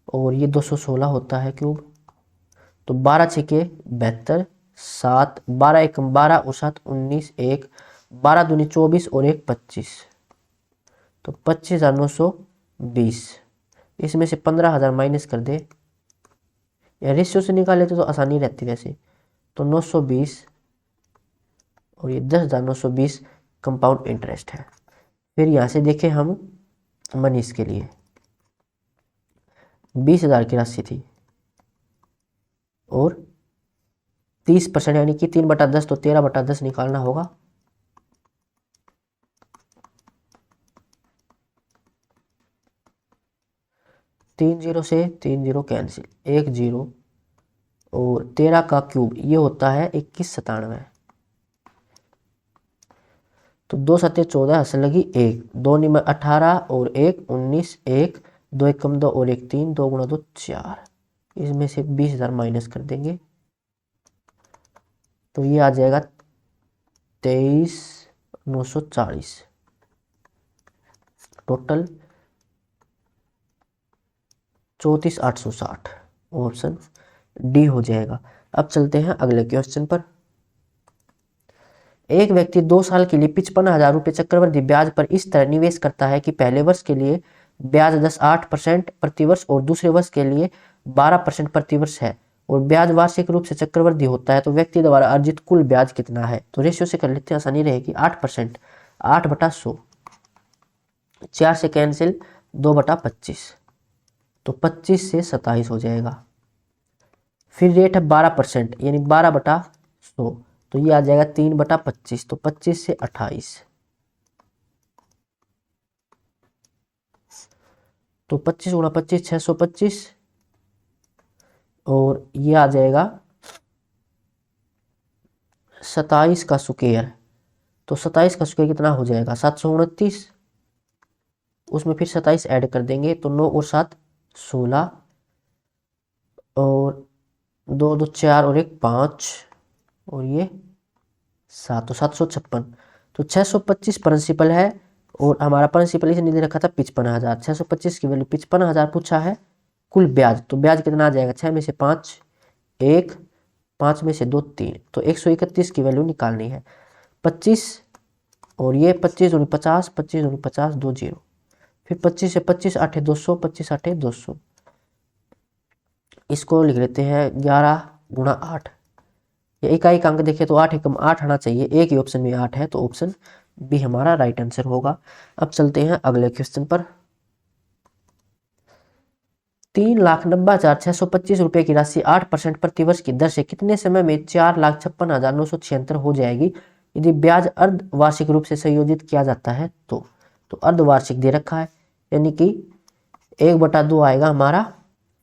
और ये 216 होता है क्यूब, तो 12 छिके 72, 7 12 एकम 12 और 7 19, 1 12 दूनी 24 और 1 25, तो 25,920। इसमें से 15,000 माइनस कर दे, या रेशियो से निकाल लेते तो आसानी रहती वैसे, तो 920 और ये 10,920 कंपाउंड इंटरेस्ट है। फिर यहाँ से देखें हम मनीष के लिए 20,000 की राशि थी और 30% यानी कि 3/10, तो 13/10 निकालना होगा। 3 0 से 3 0 कैंसिल, 1 0 और 13 का क्यूब ये होता है 2197। तो 2 सत्ते 14, हंस लगी 1, 2 निम 18 और 1 19, 1 2 1 कम 2 और 1 3, 2 गुणा 2 4, इसमें से 20,000 माइनस कर देंगे तो ये आ जाएगा 23,940। टोटल 34,860, ऑप्शन डी हो जाएगा। अब चलते हैं अगले क्वेश्चन पर। एक व्यक्ति 2 साल के लिए 55,000 रुपये चक्रवृद्धि ब्याज पर इस तरह निवेश करता है कि पहले वर्ष के लिए ब्याज 8% प्रतिवर्ष और दूसरे वर्ष के लिए 12% प्रतिवर्ष है और ब्याज वार्षिक रूप से चक्रवृद्धि होता है, तो व्यक्ति द्वारा अर्जित कुल ब्याज कितना है? तो रेशियो से कर लेते हैं, आसानी रहेगी। 8%, 8/100, 4 से कैंसिल, 2/25, तो 25 से 27 हो जाएगा। फिर रेट है 12% यानी 12/100, तो ये आ जाएगा 3/25, तो 25 से 28, तो 25 गुणा 25 625 और ये आ जाएगा 27 का स्क्वायर, तो 27 का स्क्वायर कितना हो जाएगा? 729, उसमें फिर 27 ऐड कर देंगे तो 9 और 7 16 और 2 2 4 और 1 5 और ये 7, तो 756, तो 625 प्रिंसिपल है और हमारा प्रिंसिपल इसने दे रखा था 55,000। 625 की वैल्यू 55,000 पूछा है। कुल ब्याज, तो ब्याज कितना आ जाएगा? 6 में से 5 1, 5 में से 2 3, तो 131 की वैल्यू निकालनी है। 25 और ये 25 दूनी 50, 25 दूनी 50, 2 0, फिर 25 से 25 8 200, 25 8 200, इसको लिख लेते हैं 11 गुणा 8। ये इकाई का अंक देखें तो 8 एकम 8 आना चाहिए, एक ही ऑप्शन में 8 है, तो ऑप्शन बी हमारा राइट आंसर होगा। अब चलते हैं अगले क्वेश्चन पर। 3,90,625 रुपए की राशि 8% प्रतिवर्ष की दर से कितने समय में 4,56,976 हो जाएगी यदि ब्याज अर्धवार्षिक रूप से संयोजित किया जाता है? तो अर्धवार्षिक दे रखा है यानी कि 1/2 आएगा हमारा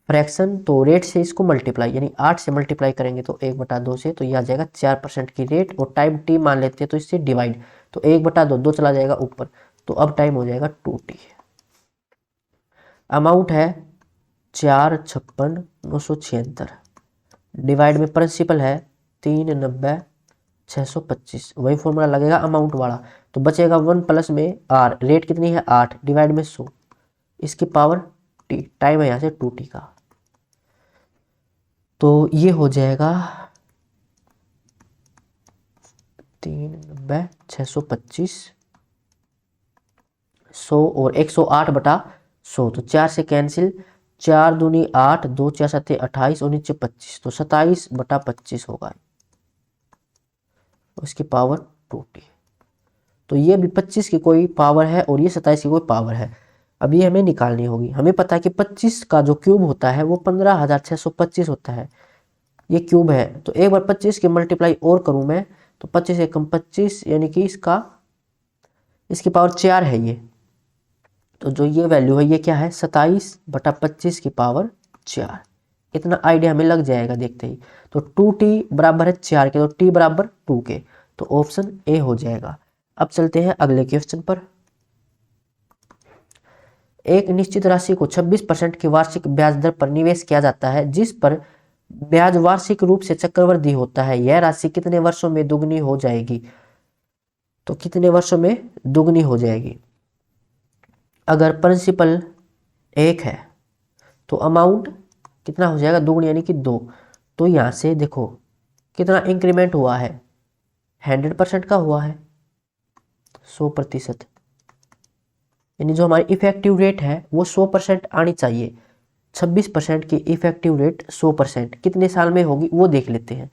फ्रैक्शन, तो रेट से इसको मल्टीप्लाई यानी 8 से मल्टीप्लाई करेंगे तो 1/2 से, तो यह आ जाएगा 4% की रेट और टाइम टी मान लेते हैं तो इससे डिवाइड, तो 1/2 2 चला जाएगा ऊपर, तो अब टाइम हो जाएगा 2t। अमाउंट है 4,56,976 डिवाइड में प्रिंसिपल है 3,90,625, वही फॉर्मूला लगेगा अमाउंट वाला, तो बचेगा 1 प्लस में आर, रेट कितनी है 8 डिवाइड में 100, इसकी पावर टी, टाइम है यहाँ से 2t का, तो ये हो जाएगा 3,90,625 100 और 108/100, तो 4 से कैंसिल, 4 दूनी 8, 2 4 7 28 और नीचे 25, तो 27/25 होगा, उसकी पावर 2t। तो ये भी 25 की कोई पावर है और ये 27 की कोई पावर है। अब ये हमें निकालनी होगी। हमें पता है कि 25 का जो क्यूब होता है वो 15,625 होता है, ये क्यूब है, तो एक बार 25 की मल्टीप्लाई और करूं मैं तो 25 एकम 25 यानी कि इसकी पावर 4 है ये, तो जो ये वैल्यू है ये क्या है 27/25 की पावर 4। इतना आइडिया हमें लग जाएगा देखते ही। तो 2t बराबर है 4 के, तो t बराबर 2 के, तो ऑप्शन ए हो जाएगा। अब चलते हैं अगले क्वेश्चन पर। एक निश्चित राशि को 26% की वार्षिक ब्याज दर पर निवेश किया जाता है जिस पर ब्याज वार्षिक रूप से चक्रवृद्धि होता है, यह राशि कितने वर्षों में दुगनी हो जाएगी? तो कितने वर्षों में दुगनी हो जाएगी? अगर प्रिंसिपल 1 है तो अमाउंट कितना हो जाएगा? दुगनी यानी कि 2, तो यहां से देखो कितना इंक्रीमेंट हुआ है, 100% का हुआ है, 100%, यानी जो हमारी इफेक्टिव रेट है वो 100% आनी चाहिए। 26% की इफेक्टिव रेट 100% कितने साल में होगी वो देख लेते हैं।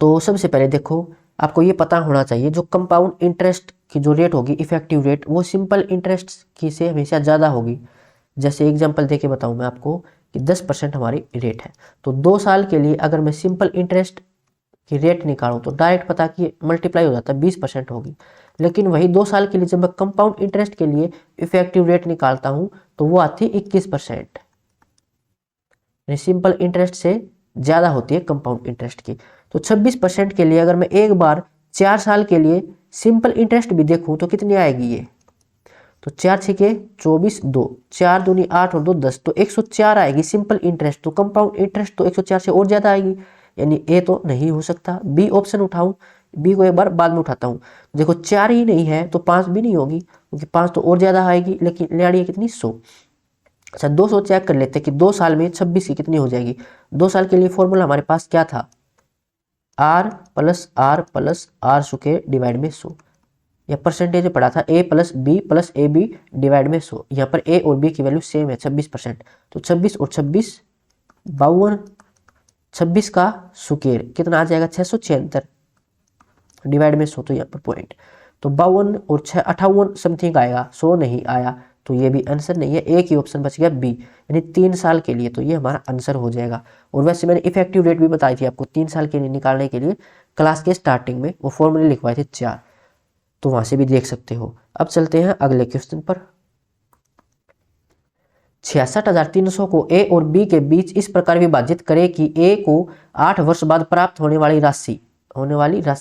तो सबसे पहले देखो आपको ये पता होना चाहिए जो कंपाउंड इंटरेस्ट की जो रेट होगी इफेक्टिव रेट वो सिंपल इंटरेस्ट की से हमेशा ज़्यादा होगी। जैसे एग्जांपल देके बताऊं मैं आपको कि 10% हमारी रेट है। तो 2 साल के लिए अगर मैं सिंपल इंटरेस्ट की रेट निकालूं तो डायरेक्ट पता कि मल्टीप्लाई हो जाता है, 20% होगी। लेकिन वही 2 साल के लिए जब मैं कंपाउंड इंटरेस्ट के लिए इफेक्टिव रेट निकालता हूं तो वो आती है 21%। सिंपल इंटरेस्ट से ज़्यादा होती है कंपाउंड इंटरेस्ट की। तो 26% के लिए अगर मैं एक बार 4 साल के लिए सिंपल इंटरेस्ट भी देखूं तो कितनी आएगी ये, तो 4 छके 24, 2 4 दूनी 8 और 2 10, तो 104 आएगी सिंपल इंटरेस्ट। तो कंपाउंड इंटरेस्ट तो 104 से और ज़्यादा आएगी, यानी ए तो नहीं हो सकता। बी ऑप्शन उठाऊं, बी को एक बार बाद में उठाता हूँ। देखो 4 ही नहीं है तो 5 भी नहीं होगी, क्योंकि 5 तो और ज़्यादा आएगी, लेकिन ले आ रही है कितनी 100। अच्छा 200 चेक कर लेते हैं कि 2 साल में 26 की कितनी हो जाएगी। 2 साल के लिए फॉर्मूला हमारे पास क्या था, आर प्लस आर सुके डिवाइड में 100, या परसेंटेज में पढ़ा था ए प्लस ए बी डिवाइड में 100। यहाँ पर ए और बी की वैल्यू सेम है 26%, तो 26 और 26 52, 26 का सुकेर कितना आ जाएगा 676 डिवाइड में 100, तो यहाँ पर पॉइंट, तो 52 और 6 58 समथिंग आएगा, 100 नहीं आया, तो ये भी आंसर नहीं है। एक ही ऑप्शन बच गया बी, यानी 3 साल के लिए, तो ये हमारा आंसर हो जाएगा। और वैसे मैंने इफेक्टिव रेट भी बताई थी आपको 3 साल के लिए निकालने के लिए, क्लास के स्टार्टिंग में वो फॉर्मूले लिखवाए थे 4, तो वहां से भी देख सकते हो। अब चलते हैं अगले क्वेश्चन पर। 66,300 को ए और बी के बीच इस प्रकार विभाजित करें कि ए को 8 वर्ष बाद प्राप्त होने वाली राशि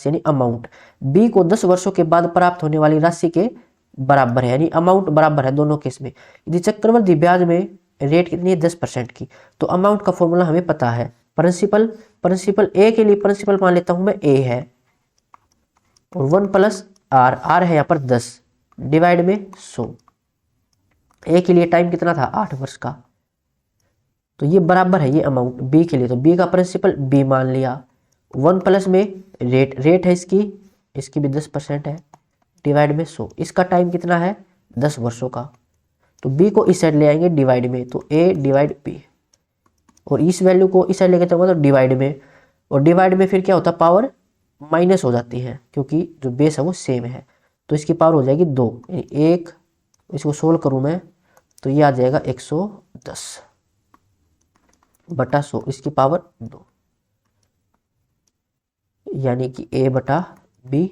यानी अमाउंट बी को 10 वर्षों के बाद प्राप्त होने वाली राशि के बराबर है, यानी अमाउंट बराबर है दोनों केस में। यदि चक्रवृद्धि ब्याज में रेट कितनी है 10% की, तो अमाउंट का फॉर्मूला हमें पता है, प्रिंसिपल ए के लिए प्रिंसिपल मान लेता हूं मैं ए है, और 1 प्लस आर है यहाँ पर 10 डिवाइड में 100। ए के लिए टाइम कितना था 8 वर्ष का, तो ये बराबर है ये अमाउंट बी के लिए, तो बी का प्रिंसिपल बी मान लिया। 1 प्लस में रेट है इसकी भी 10% है डिवाइड में 100। इसका टाइम कितना है 10 वर्षों का, तो बी को इस साइड ले आएंगे डिवाइड में, तो ए डिवाइड बी, और इस वैल्यू को इस साइड लेके चलूंगा तो डिवाइड में, और डिवाइड में फिर क्या होता है पावर माइनस हो जाती है, क्योंकि जो बेस है वो सेम है, तो इसकी पावर हो जाएगी 2, यानी 1, इसको सोल्व करूं मैं तो ये आ जाएगा 110 बटा 100, इसकी पावर 2, यानी कि a बटा b,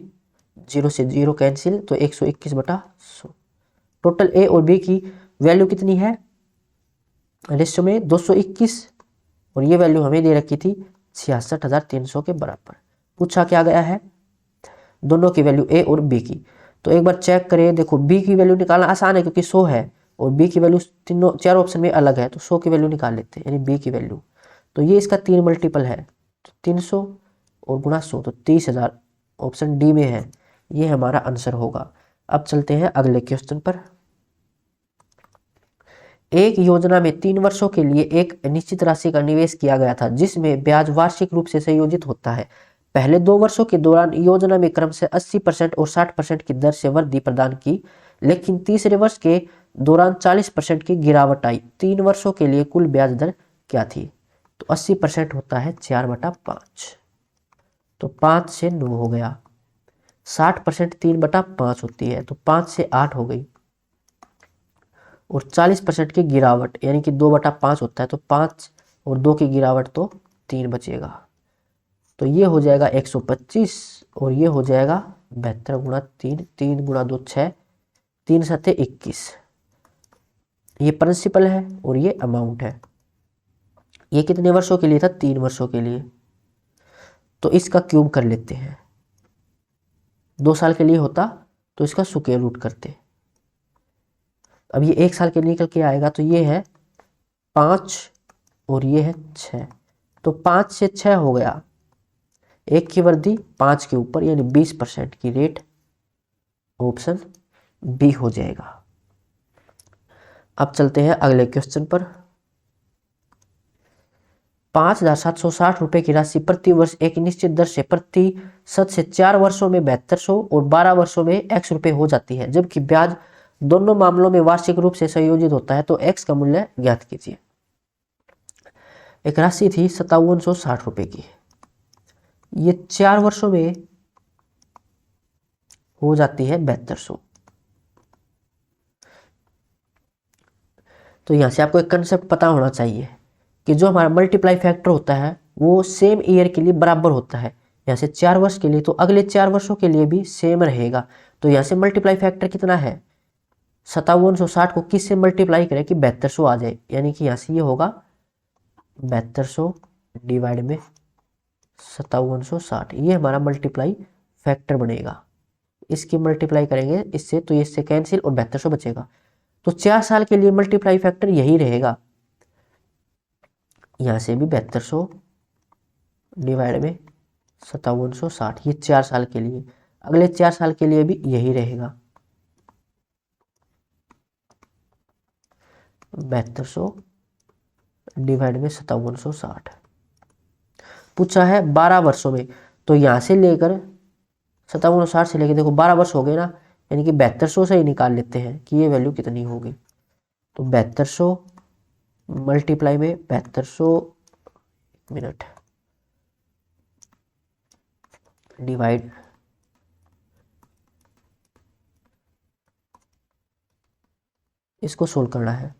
0 से 0 कैंसिल, तो 121 बटा 100। टोटल a और b की वैल्यू कितनी है रेशियो में 221, और ये वैल्यू हमें दे रखी थी 66,300 के बराबर। पूछा क्या गया है दोनों की वैल्यू a और b की, तो एक बार चेक करें। देखो b की वैल्यू निकालना आसान है क्योंकि 100 है, और b की वैल्यू तीनों 4 ऑप्शन में अलग है, तो 100 की वैल्यू निकाल लेते हैं, यानी b की वैल्यू, तो ये इसका 3 मल्टीपल है, तो 300 और गुणा 100, तो 30,000 ऑप्शन डी में है, ये हमारा आंसर होगा। अब चलते हैं अगले क्वेश्चन पर। एक योजना में 3 वर्षों के लिए एक निश्चित राशि का निवेश किया गया था, जिसमें ब्याज वार्षिक रूप से संयोजित होता है। पहले 2 वर्षों के दौरान योजना में क्रमशः 80% और 60% की दर से वृद्धि प्रदान की, लेकिन तीसरे वर्ष के दौरान 40% की गिरावट आई। 3 वर्षों के लिए कुल ब्याज दर क्या थी, तो 80% होता है 4/5, तो 5 से 9 हो गया। 60% 3/5 होती है, तो 5 से 8 हो गई, और 40% की गिरावट यानी कि 2/5 होता है, तो 5 और 2 की गिरावट तो 3 बचेगा, तो ये हो जाएगा 125, और ये हो जाएगा 72 गुणा 3, 3 गुणा 2 6, 3 7 21। ये प्रिंसिपल है और ये अमाउंट है। ये कितने वर्षों के लिए था 3 वर्षों के लिए, तो इसका क्यूब कर लेते हैं। 2 साल के लिए होता तो इसका स्क्वायर रूट करते। अब ये 1 साल के लिए निकल के आएगा, तो ये है 5 और ये है 6, तो 5 से 6 हो गया, 1 की वृद्धि 5 के ऊपर, यानी 20% की रेट, ऑप्शन बी हो जाएगा। अब चलते हैं अगले क्वेश्चन पर। 5,760 रुपए की राशि प्रति वर्ष एक निश्चित दर से प्रतिशत से 4 वर्षों में 7200 और 12 वर्षों में x रुपए हो जाती है, जबकि ब्याज दोनों मामलों में वार्षिक रूप से संयोजित होता है, तो x का मूल्य ज्ञात कीजिए। एक राशि थी 5760 रुपए की, ये 4 वर्षों में हो जाती है 7200। तो यहां से आपको एक कंसेप्ट पता होना चाहिए कि जो हमारा मल्टीप्लाई फैक्टर होता है वो सेम ईयर के लिए बराबर होता है। यहाँ से 4 वर्ष के लिए तो अगले 4 वर्षों के लिए भी सेम रहेगा। तो यहाँ से मल्टीप्लाई फैक्टर कितना है, 5760 को किससे मल्टीप्लाई करें कि 7200 आ जाए, यानी कि यहाँ से ये होगा 7200 डिवाइड में 5760, ये हमारा मल्टीप्लाई फैक्टर बनेगा। इसकी मल्टीप्लाई करेंगे इससे तो इससे कैंसिल और 7200 बचेगा। तो 4 साल के लिए मल्टीप्लाई फैक्टर यही रहेगा, यहाँ से भी 7200 डिवाइड में 5760, ये 4 साल के लिए। अगले 4 साल के लिए भी यही रहेगा, 7200 डिवाइड में 5760। पूछा है 12 वर्षों में, तो यहाँ से लेकर 5760 से लेकर देखो 12 वर्ष हो गए ना, यानी कि 7200 से ही निकाल लेते हैं कि ये वैल्यू कितनी होगी। तो 7200 मल्टीप्लाई में 7200 मिनट डिवाइड इसको सोल्व करना है।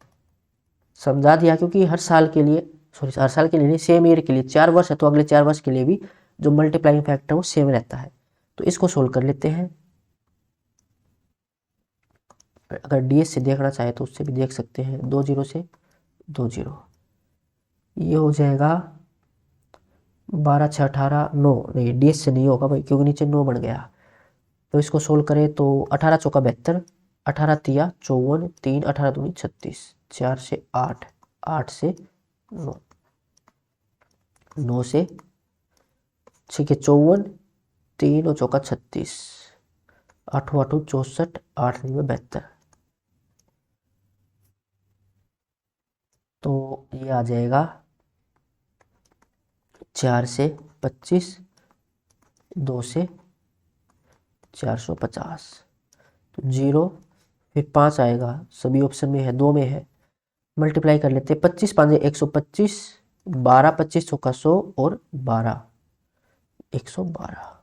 समझा दिया, क्योंकि हर साल के लिए हर साल के लिए नहीं, सेम ईयर के लिए 4 वर्ष है तो अगले 4 वर्ष के लिए भी जो मल्टीप्लाइंग फैक्टर वो सेम रहता है। तो इसको सोल्व कर लेते हैं। अगर डीएस से देखना चाहे तो उससे भी देख सकते हैं, 2 0 से 2 0, ये हो जाएगा 12 6 18 9, नहीं डीएस से नहीं होगा भाई क्योंकि नीचे 9 बन गया। तो इसको सोल्व करें तो 18 चौका 72, 18 तिया 54, 3 18 दूनी 36, 4 से 8, 8 से 9, 9 से 6 के 54, 3 और चौका 36, 8 8 64, 8 में 72। तो ये आ जाएगा 4 से 25, 2 से 450, तो 0 फिर 5 आएगा, सभी ऑप्शन में है, 2 में है। मल्टीप्लाई कर लेते हैं, 25 5 125, 12 25 चौका 100 और 12 112,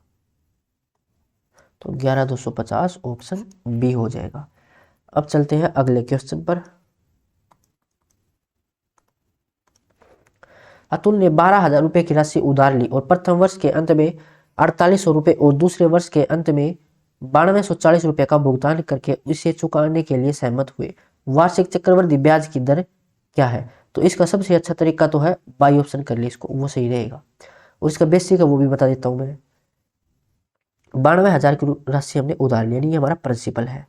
तो 11 250 ऑप्शन बी हो जाएगा। अब चलते हैं अगले क्वेश्चन पर। अतुल ने 12,000 रुपए की राशि उधार ली और प्रथम वर्ष के अंत में 4800 रुपए और दूसरे वर्ष के अंत में 9240 रुपए का भुगतान करके इसे चुकाने के लिए सहमत हुए। वार्षिक चक्रवृद्धि ब्याज की दर क्या है? तो इसका सबसे अच्छा तरीका तो है बाई ऑप्शन कर ली, इसको वो सही रहेगा। और इसका बेसिक है वो भी बता देता हूं मैं। 92,000 की राशि हमने उधार ली, यानी हमारा प्रिंसिपल है।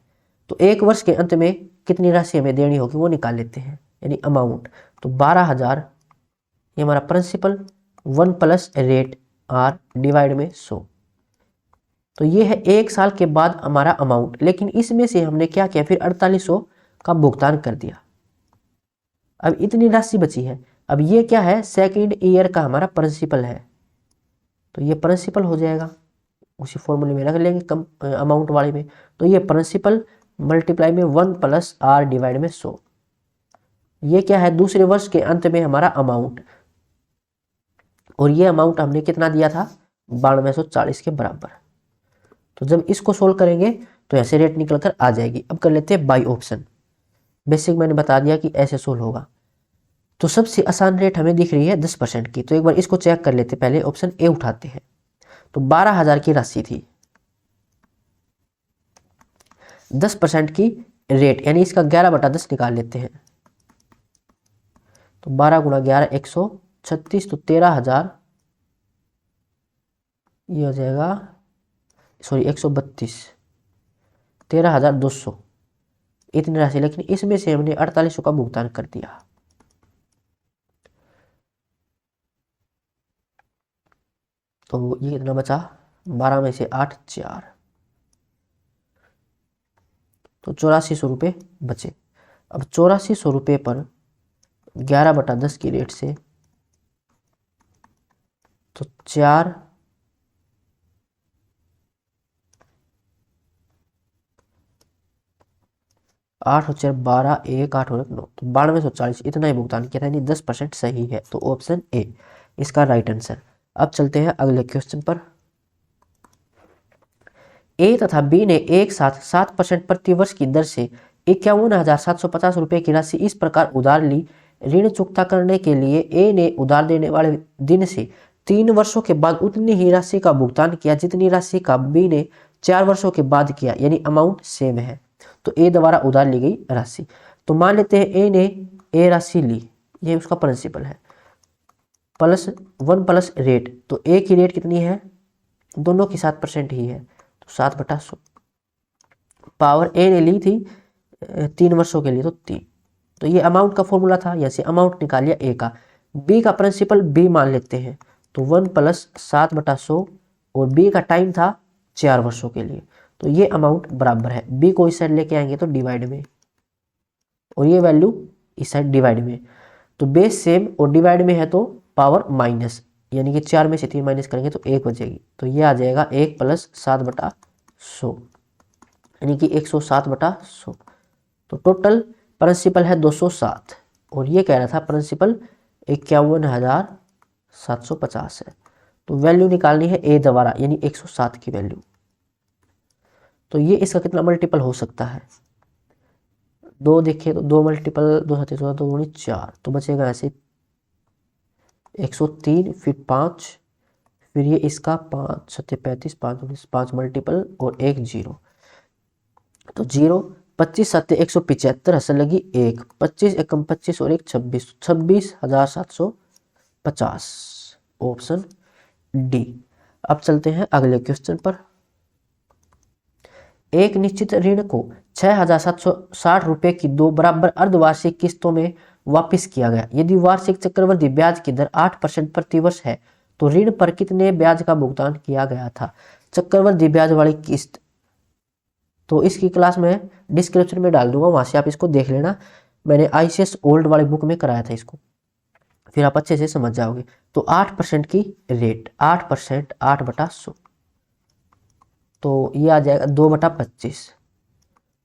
तो एक वर्ष के अंत में कितनी राशि हमें देनी होगी वो निकाल लेते हैं, यानी अमाउंट। तो 12,000 ये हमारा principal 1 plus rate R divide में 100, तो ये है एक साल के बाद हमारा अमाउंट। लेकिन इसमें से हमने क्या किया, फिर 4800 का भुगतान कर दिया, अब इतनी राशि बची है। अब ये क्या है, सेकंड ईयर का हमारा प्रिंसिपल है, तो ये प्रिंसिपल हो जाएगा, उसी फॉर्मूले में रख लेंगे कम अमाउंट वाले में। तो ये प्रिंसिपल मल्टीप्लाई में 1 प्लस आर डिवाइड में 100, ये क्या है, दूसरे वर्ष के अंत में हमारा अमाउंट। और ये अमाउंट हमने कितना दिया था, 9240 के बराबर। तो जब इसको सोल्व करेंगे तो ऐसे रेट निकल कर आ जाएगी। अब कर लेते हैं बाई ऑप्शन। बेसिक मैंने बता दिया कि ऐसे सोल्व होगा। तो सबसे आसान रेट हमें दिख रही है 10% की, तो एक बार इसको चेक कर लेते, पहले ऑप्शन ए उठाते हैं। तो 12,000 की राशि थी, 10% की रेट, यानी इसका 11/10 निकाल लेते हैं। तो 12 गुणा 11 136, तो 13,000, ये हो जाएगा सॉरी 132, 13,200 इतनी राशि। लेकिन इसमें से हमने 4800 का भुगतान कर दिया। तो ये कितना बचा, 12 में से 8 4, तो 8400 रुपये बचे। अब 8400 रुपये पर 11/10 की रेट से, तो 4 8 और 4 12, 1 8 और 1 9, तो 9240 इतना ही भुगतान किया था, यानी 10% सही है। तो ऑप्शन ए इसका राइट आंसर। अब चलते हैं अगले क्वेश्चन पर। ए तथा बी ने एक साथ 7% प्रति वर्ष की दर से 51,750 रुपए की राशि इस प्रकार उधार ली ऋण चुकता करने के लिए ए ने उधार देने वाले दिन से 3 वर्षों के बाद उतनी ही राशि का भुगतान किया जितनी राशि का बी ने 4 वर्षों के बाद किया, यानी अमाउंट सेम है। तो ए द्वारा उधार ली गई राशि। तो मान लेते हैं ए ने ए राशि ली, ये उसका प्रिंसिपल है, प्लस 1 प्लस रेट। तो ए की रेट कितनी है, दोनों की 7% ही है, तो 7/100। पावर ए ने ली थी 3 वर्षों के लिए, तो 3। तो ये अमाउंट का फॉर्मूला था, जैसे अमाउंट निकाल लिया ए का। बी का प्रिंसिपल बी मान लेते हैं, तो 1 प्लस 7/100 और बी का टाइम था 4 वर्षों के लिए। तो ये अमाउंट बराबर है, बी को इस साइड लेके आएंगे तो डिवाइड में, और ये वैल्यू इस साइड डिवाइड में। तो बेस सेम और डिवाइड में है तो पावर माइनस, यानी कि 4 में से 3 माइनस करेंगे तो 1 बचेगी। तो ये आ जाएगा 1 प्लस 7/100, यानी कि 107/100। तो टोटल प्रिंसिपल है 207 और ये कह रहा था प्रिंसिपल 51,750 है। तो वैल्यू निकालनी है ए द्वारा, यानी 107 की वैल्यू। तो ये इसका कितना मल्टीपल हो सकता है, 2 देखिए तो 2 मल्टीपल 2 7 14 2 4, तो बचेगा ऐसे 103, फिर 5, फिर ये इसका 5 7 35 5 मल्टीपल और 1 0। तो 0 25 7 175 हंस लगी 1, 25 एकम 25 और 1 26, 26,750, ऑप्शन डी। अब चलते हैं अगले क्वेश्चन पर। एक निश्चित ऋण को 6,760 रुपए की 2 बराबर अर्धवार्षिक किस्तों में वापस किया गया। यदि वार्षिक चक्रवृद्धि ब्याज की दर 8% प्रति वर्ष है तो ऋण पर कितने ब्याज का भुगतान किया गया था। चक्रवृद्धि ब्याज वाली किस्त, तो इसकी क्लास में डिस्क्रिप्शन में डाल दूंगा, वहां से आप इसको देख लेना। मैंने आईसीएस ओल्ड वाली बुक में कराया था इसको, फिर आप अच्छे से समझ जाओगे। तो 8% की रेट, 8% 8/100, तो ये आ जाएगा 2/25।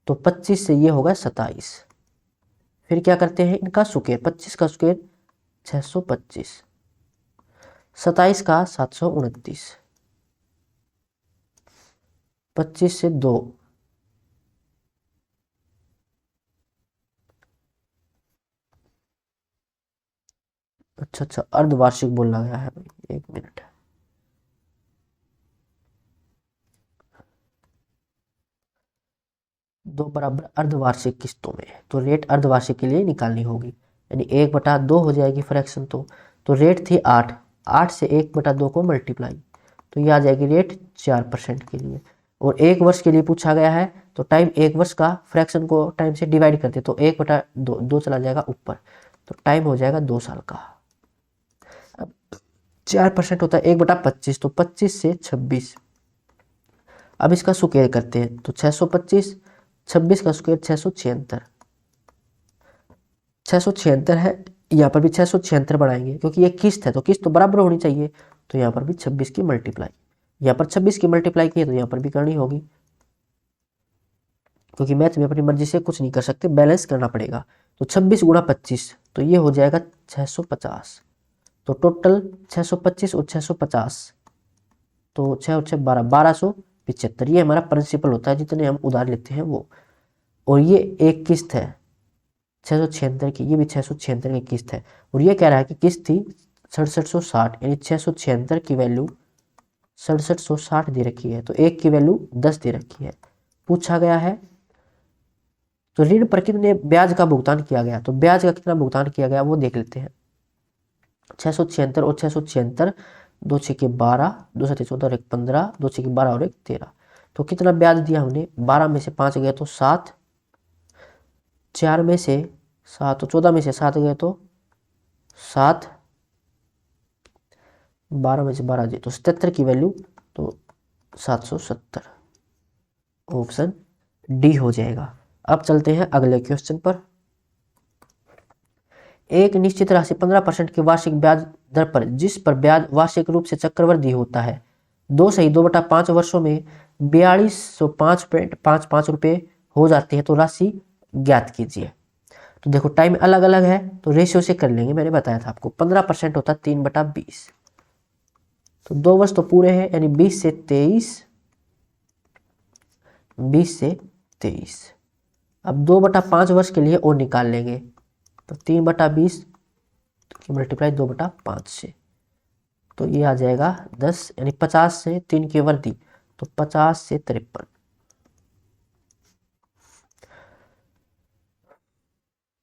तो 25 से ये होगा 27। फिर क्या करते हैं, इनका स्क्वायर, 25 का स्क्वायर 625, 27 का 729, 25 से 2, अच्छा अर्धवार्षिक बोला गया है भाई, 1 मिनट। दो बराबर अर्धवार्षिक किस्तों में, तो रेट अर्धवार्षिक के लिए निकालनी होगी, यानी 1/2 हो जाएगी फ्रैक्शन। तो रेट थी 8, 8 से 1/2 को मल्टीप्लाई, तो ये आ जाएगी रेट 4% के लिए। और 1 वर्ष के लिए पूछा गया है, तो टाइम 1 वर्ष का फ्रैक्शन को टाइम से डिवाइड करते, तो 1/2 2 चला जाएगा ऊपर, तो टाइम हो जाएगा 2 साल का। अब 4% होता है 1/25, तो 25 से 26। अब इसका स्क्वायर करते हैं, तो 625, 26 का स्क्वायर 676, 676 है। यहाँ पर भी 676 बढ़ाएंगे, क्योंकि ये किस्त है तो किस्त तो बराबर होनी चाहिए। तो यहाँ पर भी 26 की मल्टीप्लाई, यहाँ पर 26 की मल्टीप्लाई की है तो यहाँ पर भी करनी होगी, क्योंकि मैथ में अपनी मर्जी से कुछ नहीं कर सकते, बैलेंस करना पड़ेगा। तो 26 गुणा 25, तो ये हो जाएगा 650। तो टोटल 625 और 650, तो 6 और 6 12, 1275। ये हमारा प्रिंसिपल होता है, जितने हम उधार लेते हैं वो। और ये एक किस्त है 676 की, ये भी 676 की किस्त है। और ये कह रहा है कि किस्त थी 6760, यानी 676 की वैल्यू 6760 दे रखी है, तो एक की वैल्यू 10 दे रखी है। पूछा गया है तो ऋण पर कितने ब्याज का भुगतान किया गया, तो ब्याज का कितना भुगतान किया गया वो देख लेते हैं। 676 और 676, 2 6 12, 2 7 14 और 1 15, 2 6 12 और 1 13। तो कितना ब्याज दिया हमने, 12 में से 5 गए तो 7, 4 में से 7, तो 14 में से 7 गए तो 7, 12 में से 12 गए तो 77 की वैल्यू, तो 770, ऑप्शन डी हो जाएगा। अब चलते हैं अगले क्वेश्चन पर। एक निश्चित राशि 15% की वार्षिक ब्याज दर पर, जिस पर ब्याज वार्षिक रूप से चक्रवृद्धि होता है, 2/5 वर्षों में 4205.55 रुपये हो जाते हैं, तो राशि ज्ञात कीजिए। तो देखो टाइम अलग अलग है तो रेशियो से कर लेंगे, मैंने बताया था आपको। 15% होता है 3/20, तो 2 वर्ष तो पूरे हैं, यानी 20 से 23, 20 से 23। अब 2/5 वर्ष के लिए और निकाल लेंगे, तो 3/20 की मल्टीप्लाई 2/5 से, तो ये आ जाएगा 10, यानी 50 से 3 की वर्दी, तो 50 से 53,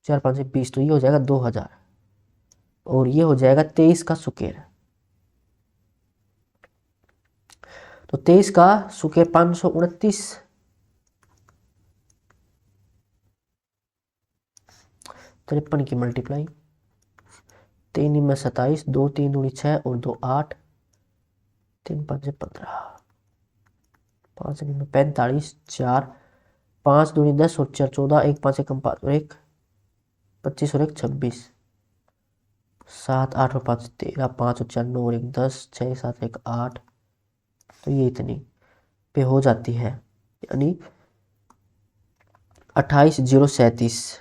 4 5 से 20, तो ये हो जाएगा 2000, और ये हो जाएगा 23 का सुकेर। तो 23 का सुकेर 529, 53 की मल्टीप्लाई, 3 में 27, 2 3 दूनी 6 और 2 8, 3 5 15, 5 में 45, 4 5 दूनी 10 और 4 14, 1 5 1 5 और 1 25 और 1 26, 7 8 और 5 13, 5 और 4 9 और 1 10, 6 7 1 8, तो ये इतनी पे हो जाती है, यानी 28,037।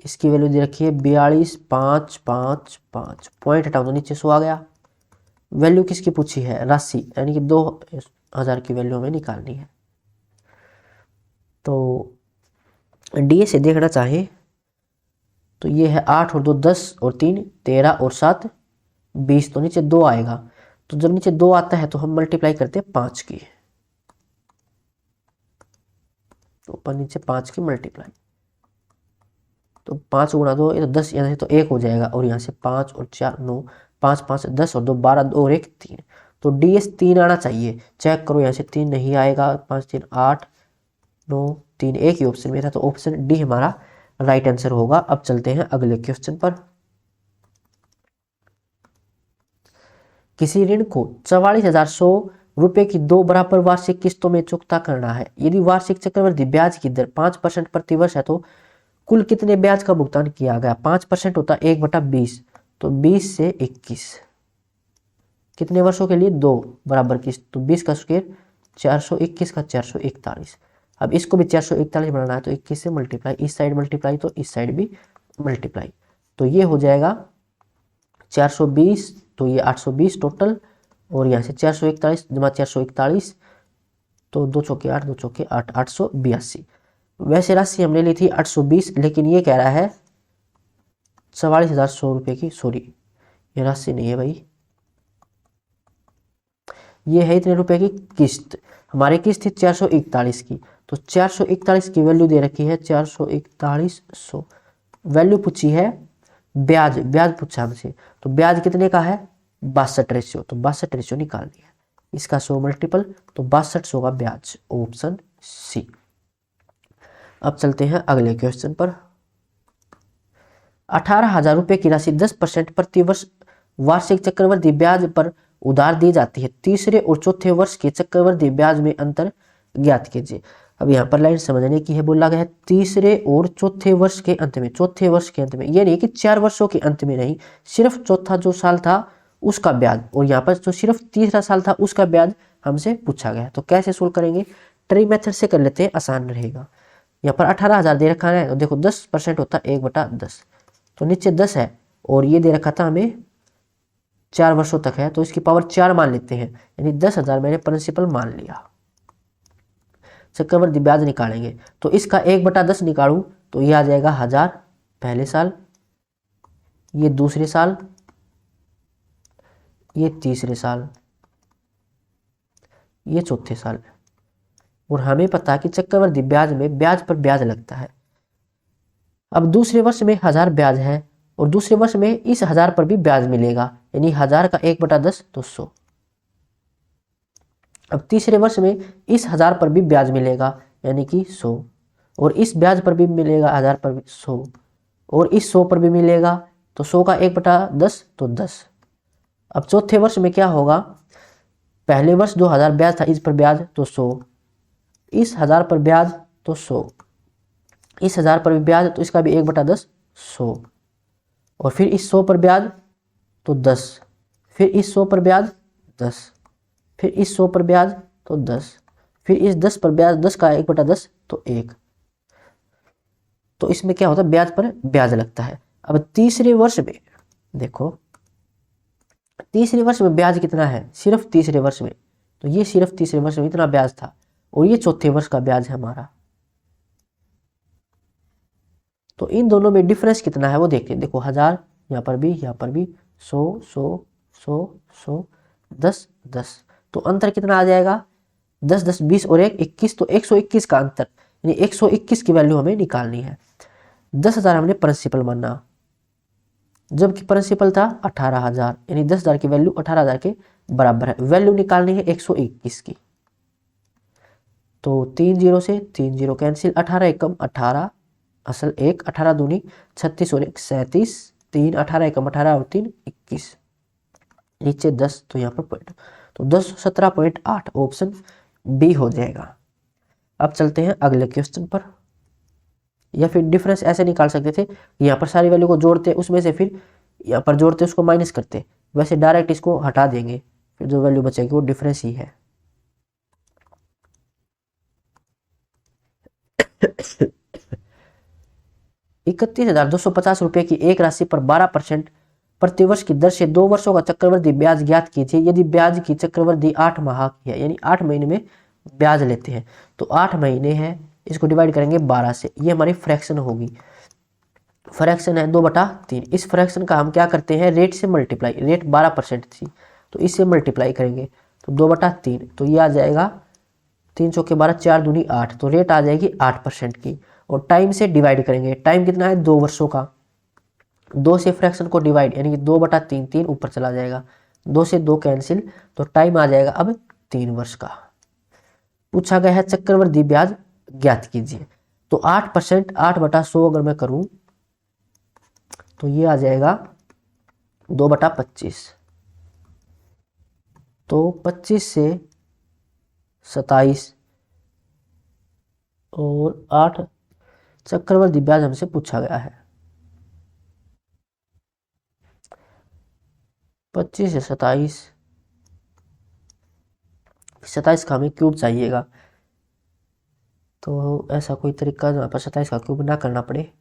इसकी वैल्यू दे रखी है 42,555, पॉइंट हटाओ तो नीचे 100 आ गया। वैल्यू किसकी पूछी है? राशि, यानी कि 2000 की वैल्यू हमें निकालनी है। तो डीए से देखना चाहे तो ये है 8 और 2 10 और 3 13 और 7 20, तो नीचे 2 आएगा। तो जब नीचे 2 आता है तो हम मल्टीप्लाई करते हैं 5 की, तो ऊपर नीचे 5 की मल्टीप्लाई, तो 5 गुणा 2 ये तो 10, यहाँ से तो 1 हो जाएगा, और यहाँ से 5 और 4 9, 5 5 10 और 2 12, 2 और 1 3, तो डीएस 3 आना चाहिए। चेक करो, यहाँ से 3 नहीं आएगा, 5 3 8 9 3, एक ही ऑप्शन में था, तो ऑप्शन डी हमारा राइट आंसर होगा। अब चलते हैं अगले क्वेश्चन पर। किसी ऋण को 44,100 रुपए की 2 बराबर वार्षिक किस्तों में चुकता करना है। यदि वार्षिक चक्रवृद्धि ब्याज की दर 5% प्रति वर्ष है तो कुल कितने ब्याज का भुगतान किया गया? 5% होता है 1/20, तो 20 से 21, कितने वर्षों के लिए? 2 बराबर किस्त, तो 20 का स्क्वायर 421 का 441। अब इसको भी 441 बनाना है, तो 21 से मल्टीप्लाई, इस साइड मल्टीप्लाई तो इस साइड भी मल्टीप्लाई, तो ये हो जाएगा 420, तो ये 820 टोटल, और यहाँ से 441 जमा 441, तो 2 चौके 8 2 चौके 8, 882। वैसे राशि हमने ली थी 820, लेकिन ये कह रहा है 44,100 रुपये की, सॉरी ये राशि नहीं है भाई, ये है इतने रुपए की किस्त। हमारी किस्त थी 441 की, तो 441 की वैल्यू दे रखी है 441,100, वैल्यू पूछी है ब्याज, ब्याज पूछा हमसे, तो ब्याज कितने का है? 62 रेशियो, तो 62 रेशियो निकालनी है, इसका 100 मल्टीपल, तो 6200 का ब्याज, ऑप्शन सी। अब चलते हैं अगले क्वेश्चन पर। 18,000 रुपए की राशि 10% प्रति वर्ष वार्षिक चक्रवृद्धि ब्याज पर उधार दी जाती है। तीसरे और चौथे वर्ष के चक्रवृद्धि ब्याज में अंतर ज्ञात कीजिए। अब यहाँ पर लाइन समझने की है, बोला गया है तीसरे और चौथे वर्ष के अंत में, चौथे वर्ष के अंत में, ये नहीं कि 4 वर्षों के अंत में नहीं, सिर्फ चौथा जो साल था उसका ब्याज, और यहाँ पर जो सिर्फ तीसरा साल था उसका ब्याज हमसे पूछा गया। तो कैसे सोल्व करेंगे? ट्री मेथड से कर लेते हैं, आसान रहेगा। यहाँ पर 18,000 दे रखा है, तो देखो 10% होता है 1/10, तो नीचे 10 है, और ये दे रखा था हमें 4 वर्षों तक है, तो इसकी पावर 4 मान लेते हैं, यानी 10,000 मैंने प्रिंसिपल मान लिया। चक्रवृद्धि ब्याज निकालेंगे, तो इसका 1/10 निकालूं तो ये आ जाएगा 1000 पहले साल, ये दूसरे साल, ये तीसरे साल, ये चौथे साल। और हमें पता है कि चक्रवृद्धि ब्याज में ब्याज पर ब्याज लगता है। अब दूसरे वर्ष में 1000 ब्याज है, और दूसरे वर्ष में इस 1000 पर भी ब्याज मिलेगा, यानी 1000 का 1/10 तो 100। अब तीसरे वर्ष में इस 1000 पर भी ब्याज मिलेगा, यानी कि 100, और इस ब्याज पर भी मिलेगा 1000 पर भी 100, और इस 100 पर भी मिलेगा, तो 100 का 1/10 तो 10। अब चौथे वर्ष में क्या होगा? पहले वर्ष जो 1000 ब्याज था इस पर ब्याज तो 100, इस 1000 पर ब्याज तो 100, इस 1000 पर भी ब्याज, तो इसका भी 1/10 100, और फिर इस 100 पर ब्याज तो 10, फिर इस 100 पर ब्याज 10, फिर इस 100 पर ब्याज तो 10, फिर इस 10 पर ब्याज, 10 का 1/10 तो 1। तो इसमें क्या होता है? ब्याज पर ब्याज लगता है। अब तीसरे वर्ष में देखो, तीसरे वर्ष में ब्याज कितना है? सिर्फ तीसरे वर्ष में, तो ये सिर्फ तीसरे वर्ष में इतना ब्याज था, और ये चौथे वर्ष का ब्याज है हमारा। तो इन दोनों में डिफरेंस कितना है वो देखते हैं। देखो 1000, यहाँ पर भी, यहाँ पर भी 100 100 100 100 10 10, तो अंतर कितना आ जाएगा 10 10 20 और 1 21, तो 121 का अंतर, यानी 121 की वैल्यू हमें निकालनी है। 10,000 हमने प्रिंसिपल माना, जबकि प्रिंसिपल था 18,000, यानी 10,000 की वैल्यू 18,000 के बराबर है। वैल्यू निकालनी है 121 की, तो 3 जीरो से 3 जीरो कैंसिल, 18 एकम 18 असल 1, 18 दूनी 36 और 1 37, 3 18 एकम 18 और 3 21, नीचे 10, तो यहाँ पर पॉइंट, तो 1017.8 ऑप्शन बी हो जाएगा। अब चलते हैं अगले क्वेश्चन पर। या फिर डिफरेंस ऐसे निकाल सकते थे, यहाँ पर सारी वैल्यू को जोड़ते, उसमें से फिर यहाँ पर जोड़ते उसको माइनस करते, वैसे डायरेक्ट इसको हटा देंगे, फिर जो वैल्यू बचेगी वो डिफरेंस ही है। ₹31,250 की एक राशि पर 12% प्रतिवर्ष की दर से 2 वर्षों का चक्रवृद्धि ब्याज ज्ञात कीजिए। यदि ब्याज की चक्रवृद्धि 8 माह की है, यानी 8 महीने में ब्याज लेते हैं, तो 8 महीने हैं, इसको डिवाइड करेंगे 12 से, ये हमारी फ्रैक्शन होगी। फ्रैक्शन है 2/3। इस फ्रैक्शन का हम क्या करते हैं, रेट से मल्टीप्लाई, रेट 12% थी तो इससे मल्टीप्लाई करेंगे, तो 2/3, तो ये आ जाएगा 3 चौके 12, 4 दूनी 8, तो रेट आ जाएगी 8% की। और टाइम से डिवाइड करेंगे, टाइम कितना है 2 वर्षों का, 2 से फ्रैक्शन को डिवाइड, यानी कि 2/3, 3 ऊपर चला जाएगा, 2 से 2 कैंसिल, तो टाइम आ जाएगा अब 3 वर्ष का। पूछा गया है चक्रवृद्धि ब्याज ज्ञात कीजिए, तो 8%, 8/100 अगर मैं करूं तो ये आ जाएगा 2/25, तो 25 से 27 और 8 चक्रवृद्धि ब्याज हमसे पूछा गया है। 25 से 27, 27 का हमें क्यूब चाहिएगा, तो ऐसा कोई तरीका जहाँ पर 27 का क्यूब ना करना पड़े।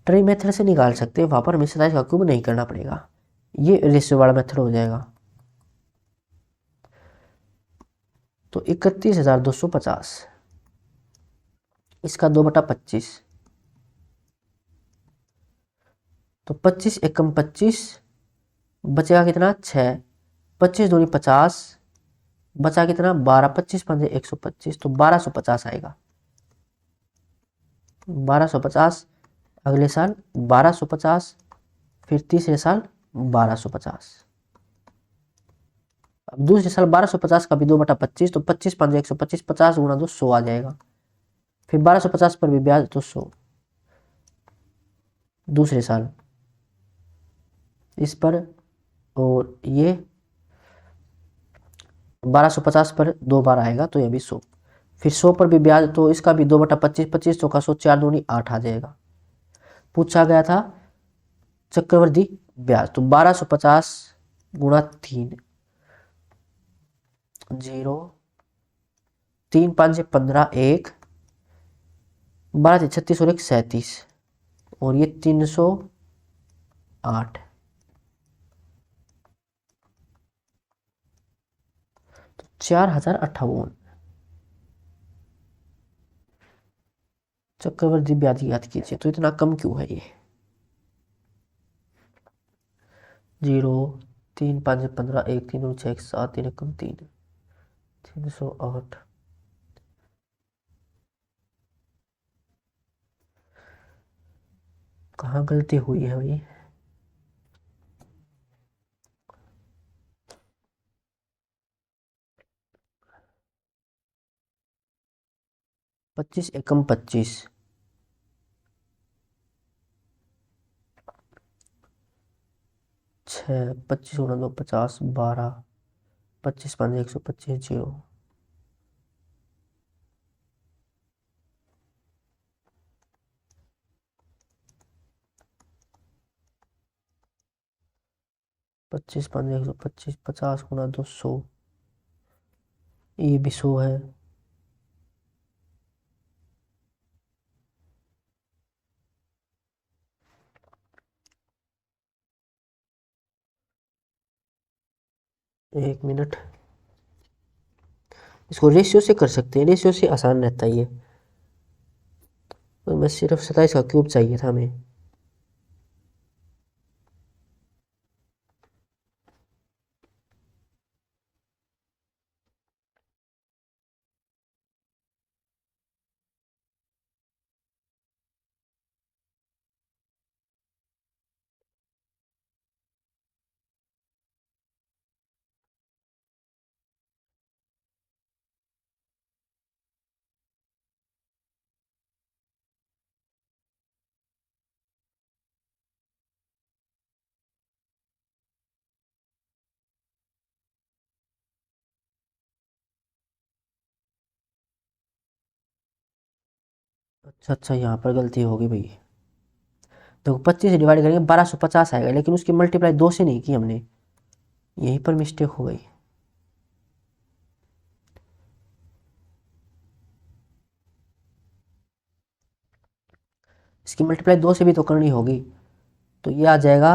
ट्री मेथड से निकाल सकते हैं, वहां पर हमें 27 का क्यूब नहीं करना पड़ेगा, ये रेशियो वाला मेथड हो जाएगा। तो 31,250, इसका 2/25, तो 25 एकम 25, बचेगा कितना 6, 25 दूनी 50, बचा कितना 12, 25 पंजे 125, तो 1250 आएगा। 1250, अगले साल 1250, फिर तीसरे साल 1250, अब दूसरे साल 1250 का भी 2/25, तो 25 पंजे 125, 50 गुना 2 100 आ जाएगा। फिर 1250 पर भी ब्याज, तो 100 दूसरे साल इस पर, और ये 1250 पर 2 बार आएगा, तो ये भी 100, फिर 100 पर भी ब्याज, तो इसका भी 2/25, 25 चौका 100, 4 दूनी 8 आ जाएगा। पूछा गया था चक्रवृद्धि ब्याज, तो 1250 गुणा 3, 0, 3 5 15, 1, 12 36 और 1 37, और ये 308, तो 4,058 चक्रवृद्धि ब्याज याद कीजिए। तो इतना कम क्यों है ये, 0, 3 5 15, 1 3 2 6 7, 3 कम 3, 308, कहाँ गलती हुई है भाई। 25 एकम 25, 6, 25 गुना 2 50, 12, 25 5 125, 0, 25 5 125, 50 गुना 2 100, ये भी 100 है। एक मिनट, इसको रेशियो से कर सकते हैं, रेशियो से आसान रहता है ये। तो मैं सिर्फ 27 का क्यूब चाहिए था हमें। अच्छा अच्छा, यहाँ पर गलती होगी भाई। देखो 25 से डिवाइड करेंगे 1250 आएगा, लेकिन उसकी मल्टीप्लाई 2 से नहीं की हमने, यहीं पर मिस्टेक हो गई। इसकी मल्टीप्लाई 2 से भी तो करनी होगी, तो ये आ जाएगा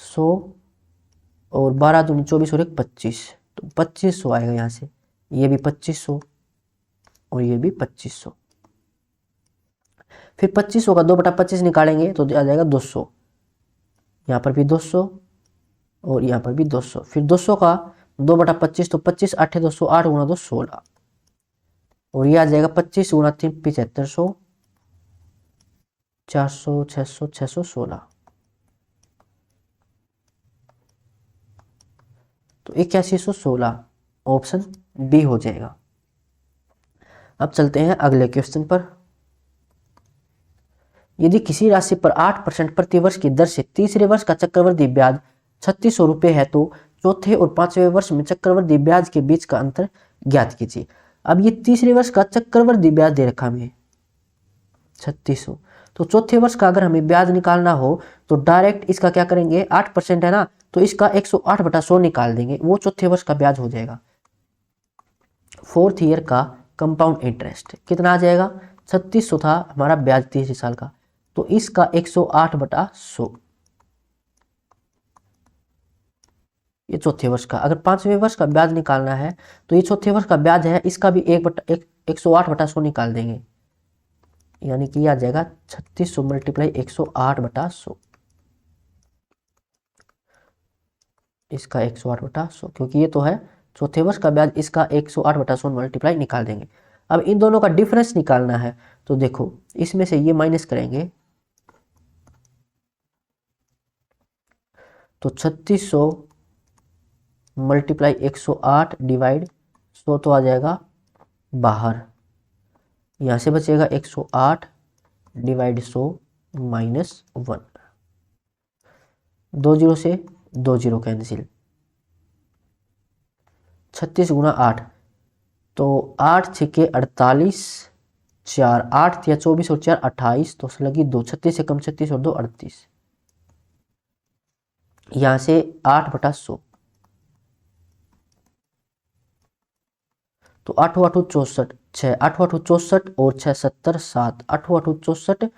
100 और 12 दूनी 24 और 1 25, तो 2500 आएगा यहाँ से। ये भी 2500 और ये भी 2500। फिर 2500 का 2/25 निकालेंगे तो आ जाएगा 200। यहाँ पर भी 200 और यहाँ पर भी 200। फिर 200 का 2/25, तो 25 8 200, 8 गुणा 2 16, और ये आ जाएगा 25 गुणा 3 7500, 400 600 616, तो 8116 ऑप्शन बी हो जाएगा। अब चलते हैं अगले क्वेश्चन पर। यदि किसी राशि पर 8% प्रतिवर्ष की दर से तीसरे वर्ष का चक्रवृद्धि ब्याज 3600 रुपये है, तो चौथे और पांचवें वर्ष में चक्रवृद्धि ब्याज के बीच का अंतर ज्ञात कीजिए। अब ये तीसरे वर्ष का चक्रवृद्धि ब्याज दे रखा हमें 3600, तो चौथे वर्ष का अगर हमें ब्याज निकालना हो तो डायरेक्ट इसका क्या करेंगे, 8% है ना, तो इसका 108/100 निकाल देंगे, वो चौथे वर्ष का ब्याज हो जाएगा। फोर्थ ईयर का कंपाउंड इंटरेस्ट कितना आ जाएगा, 3600 था हमारा ब्याज 30 साल का, तो इसका 108/100, ये चौथे वर्ष का। अगर पांचवें वर्ष का ब्याज निकालना है तो ये चौथे वर्ष का ब्याज है, इसका भी 108/100 निकाल देंगे, यानी कि आ जाएगा 3600 मल्टीप्लाई 108/100, इसका 108/100, क्योंकि ये तो है चौथे वर्ष का ब्याज, इसका 108/100 मल्टीप्लाई निकाल देंगे। अब इन दोनों का डिफरेंस निकालना है, तो देखो इसमें से ये माइनस करेंगे, तो 3600 मल्टीप्लाई 108 डिवाइड 100 तो आ जाएगा बाहर, यहाँ से बचेगा 108 डिवाइड 100 -1, 2 जीरो से 2 जीरो कैंसिल, 36 गुणा 8, तो 8 छक्के 48, 4 8 या 24 और 4 28, तो लगी 2, 36 से कम 36 और 2 38, यहाँ से 8/100, तो 8 8 64 6, 8 8 64 और 6 70 7, 8 8 64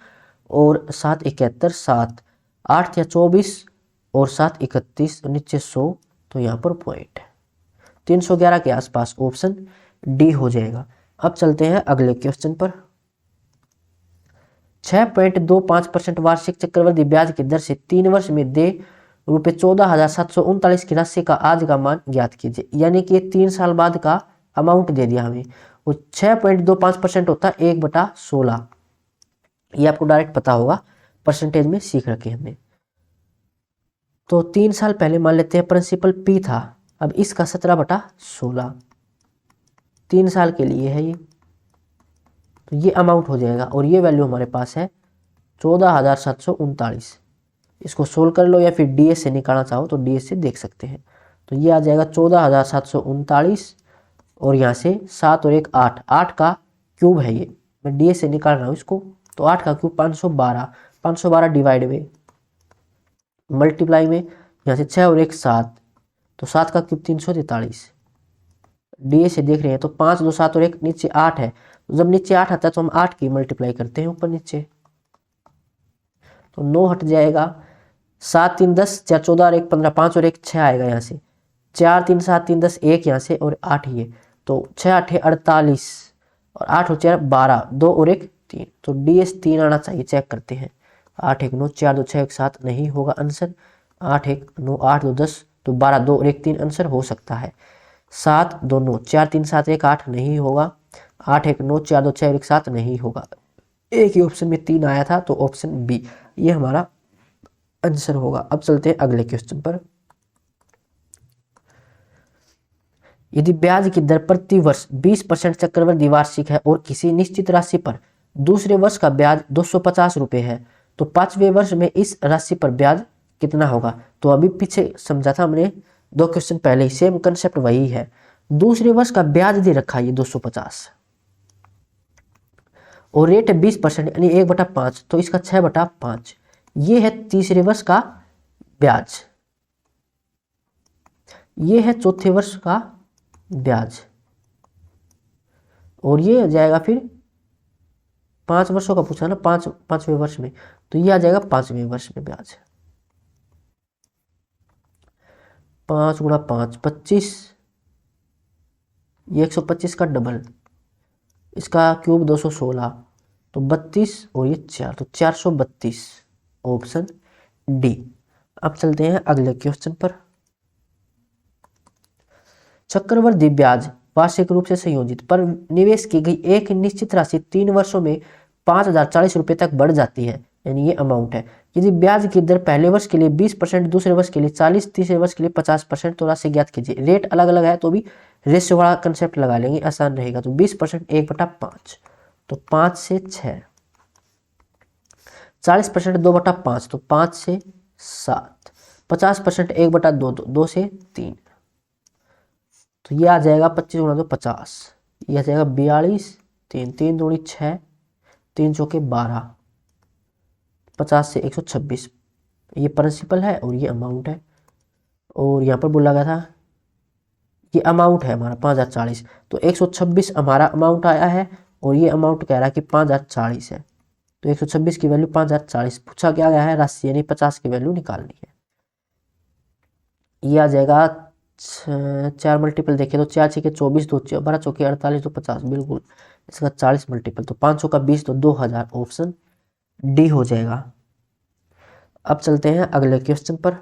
और 7 71 7, 8 या 24 और 7 31, नीचे 100, तो यहाँ पर पॉइंट 311 के आसपास ऑप्शन डी हो जाएगा। अब चलते हैं अगले क्वेश्चन पर। 6.25% वार्षिक चक्रवृद्धि ब्याज की दर से 3 वर्ष में दे ₹14,739 की राशि का आज का मान ज्ञात कीजिए। यानी कि 3 साल बाद का अमाउंट दे दिया हमें, वो 6.25% होता है 1/16, ये आपको डायरेक्ट पता होगा, परसेंटेज में सीख रखे हमने। तो 3 साल पहले मान लेते हैं प्रिंसिपल P था, अब इसका 17/16, 3 साल के लिए है ये, तो ये अमाउंट हो जाएगा, और ये वैल्यू हमारे पास है 14,739। इसको सोल्व कर लो, या फिर डीएस से निकालना चाहो तो डीएस से देख सकते हैं। तो ये आ जाएगा 14,739, और यहाँ से 7 और 1 8, 8 का क्यूब है ये, मैं डीएस से निकाल रहा हूँ इसको, तो 8 का क्यूब 512, 512 डिवाइड में मल्टीप्लाई में यहाँ से 6 और 1 7, तो 7 का क्यूब 343, डीएस से देख रहे हैं तो 5 2 7 और 1 नीचे 8 है, तो जब नीचे 8 आता है तो हम 8 की मल्टीप्लाई करते हैं ऊपर नीचे, तो 9 हट जाएगा, 7 3 10, 4 14 और 1 15, 5 और 1 6 आएगा यहाँ से, 4 3 7 3 10 1 यहाँ से, और 8 ये, तो 6 8 48 और 8 और 4 12, 2 और 1 3, तो DS 3 आना चाहिए। चेक करते हैं। 8 1 9 4 2 6 1 7 नहीं होगा आंसर। 8 1 9 8 2 10, तो 12 2 और 1 3 आंसर हो सकता है। 7 2 9 4 3 7 1 8 नहीं होगा। 8 1 9 4 2 6 और 1 7 नहीं होगा। एक ही ऑप्शन में 3 आया था, तो ऑप्शन बी ये हमारा आंसर होगा। अब चलते हैं अगले क्वेश्चन पर। यदि ब्याज की दर प्रति वर्ष 20% चक्रवृद्धि वार्षिक है और किसी निश्चित राशि पर दूसरे वर्ष का ब्याज 250 रुपये है, तो 5वें वर्ष में इस राशि पर ब्याज कितना होगा। तो अभी पीछे समझा था हमने 2 क्वेश्चन पहले ही, सेम कंसेप्ट वही है। दूसरे वर्ष का ब्याज दे रखा है ये 250 और रेट है 20% यानी 1/5, तो इसका 6/5। ये है तीसरे वर्ष का ब्याज, ये है चौथे वर्ष का ब्याज, और ये आ जाएगा फिर 5 वर्षों का पूछा ना, 5वें वर्ष में, तो ये आ जाएगा 5वें वर्ष में ब्याज। 5 गुणा 5 25, ये 125 का डबल, इसका क्यूब 216, तो 32 और ये 4, तो 432 ऑप्शन डी। अब चलते हैं अगले क्वेश्चन पर। चक्रवृद्धि ब्याज वार्षिक रूप से संयोजित पर निवेश की गई एक निश्चित राशि 3 वर्षों में 5040 रुपये तक बढ़ जाती है, यानी ये अमाउंट है। यदि ब्याज की दर पहले वर्ष के लिए 20%, दूसरे वर्ष के लिए 40%, तीसरे वर्ष के लिए 50%, तो राशि ज्ञात कीजिए। रेट अलग अलग है तो भी रेशियो वाला कंसेप्ट लगा लेंगे, आसान रहेगा। तो 20% 1/5, तो 5 से 6, 40% 2/5, तो 5 से 7, 50% 1/2, 2 से 3, तो ये आ जाएगा 25 गुणा 2 50, ये आ जाएगा 42, 3 3 दूनी 6, 3 चौके 12, 50 से 126, ये प्रिंसिपल है और ये अमाउंट है। और यहाँ पर बोला गया था ये अमाउंट है हमारा 5040, तो 126 हमारा अमाउंट आया है और ये अमाउंट कह रहा है कि 5040 है, तो 126 की वैल्यू 5040 पूछा क्या गया है राशि, यानी 50 की वैल्यू निकालनी है। ये आ जाएगा 4 मल्टीपल देखे तो 4 6 24, 2 12 चौके 48, तो 50, बिल्कुल इसका 40 मल्टीपल, तो 500 का 20, तो 2000 ऑप्शन डी हो जाएगा। अब चलते हैं अगले क्वेश्चन पर।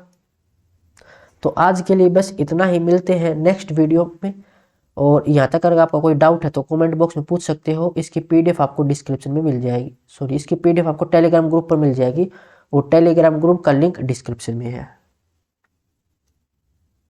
तो आज के लिए बस इतना ही, मिलते हैं नेक्स्ट वीडियो में। और यहाँ तक अगर आपका कोई डाउट है तो कमेंट बॉक्स में पूछ सकते हो। इसकी PDF आपको डिस्क्रिप्शन में मिल जाएगी, इसकी PDF आपको टेलीग्राम ग्रुप पर मिल जाएगी, और टेलीग्राम ग्रुप का लिंक डिस्क्रिप्शन में है।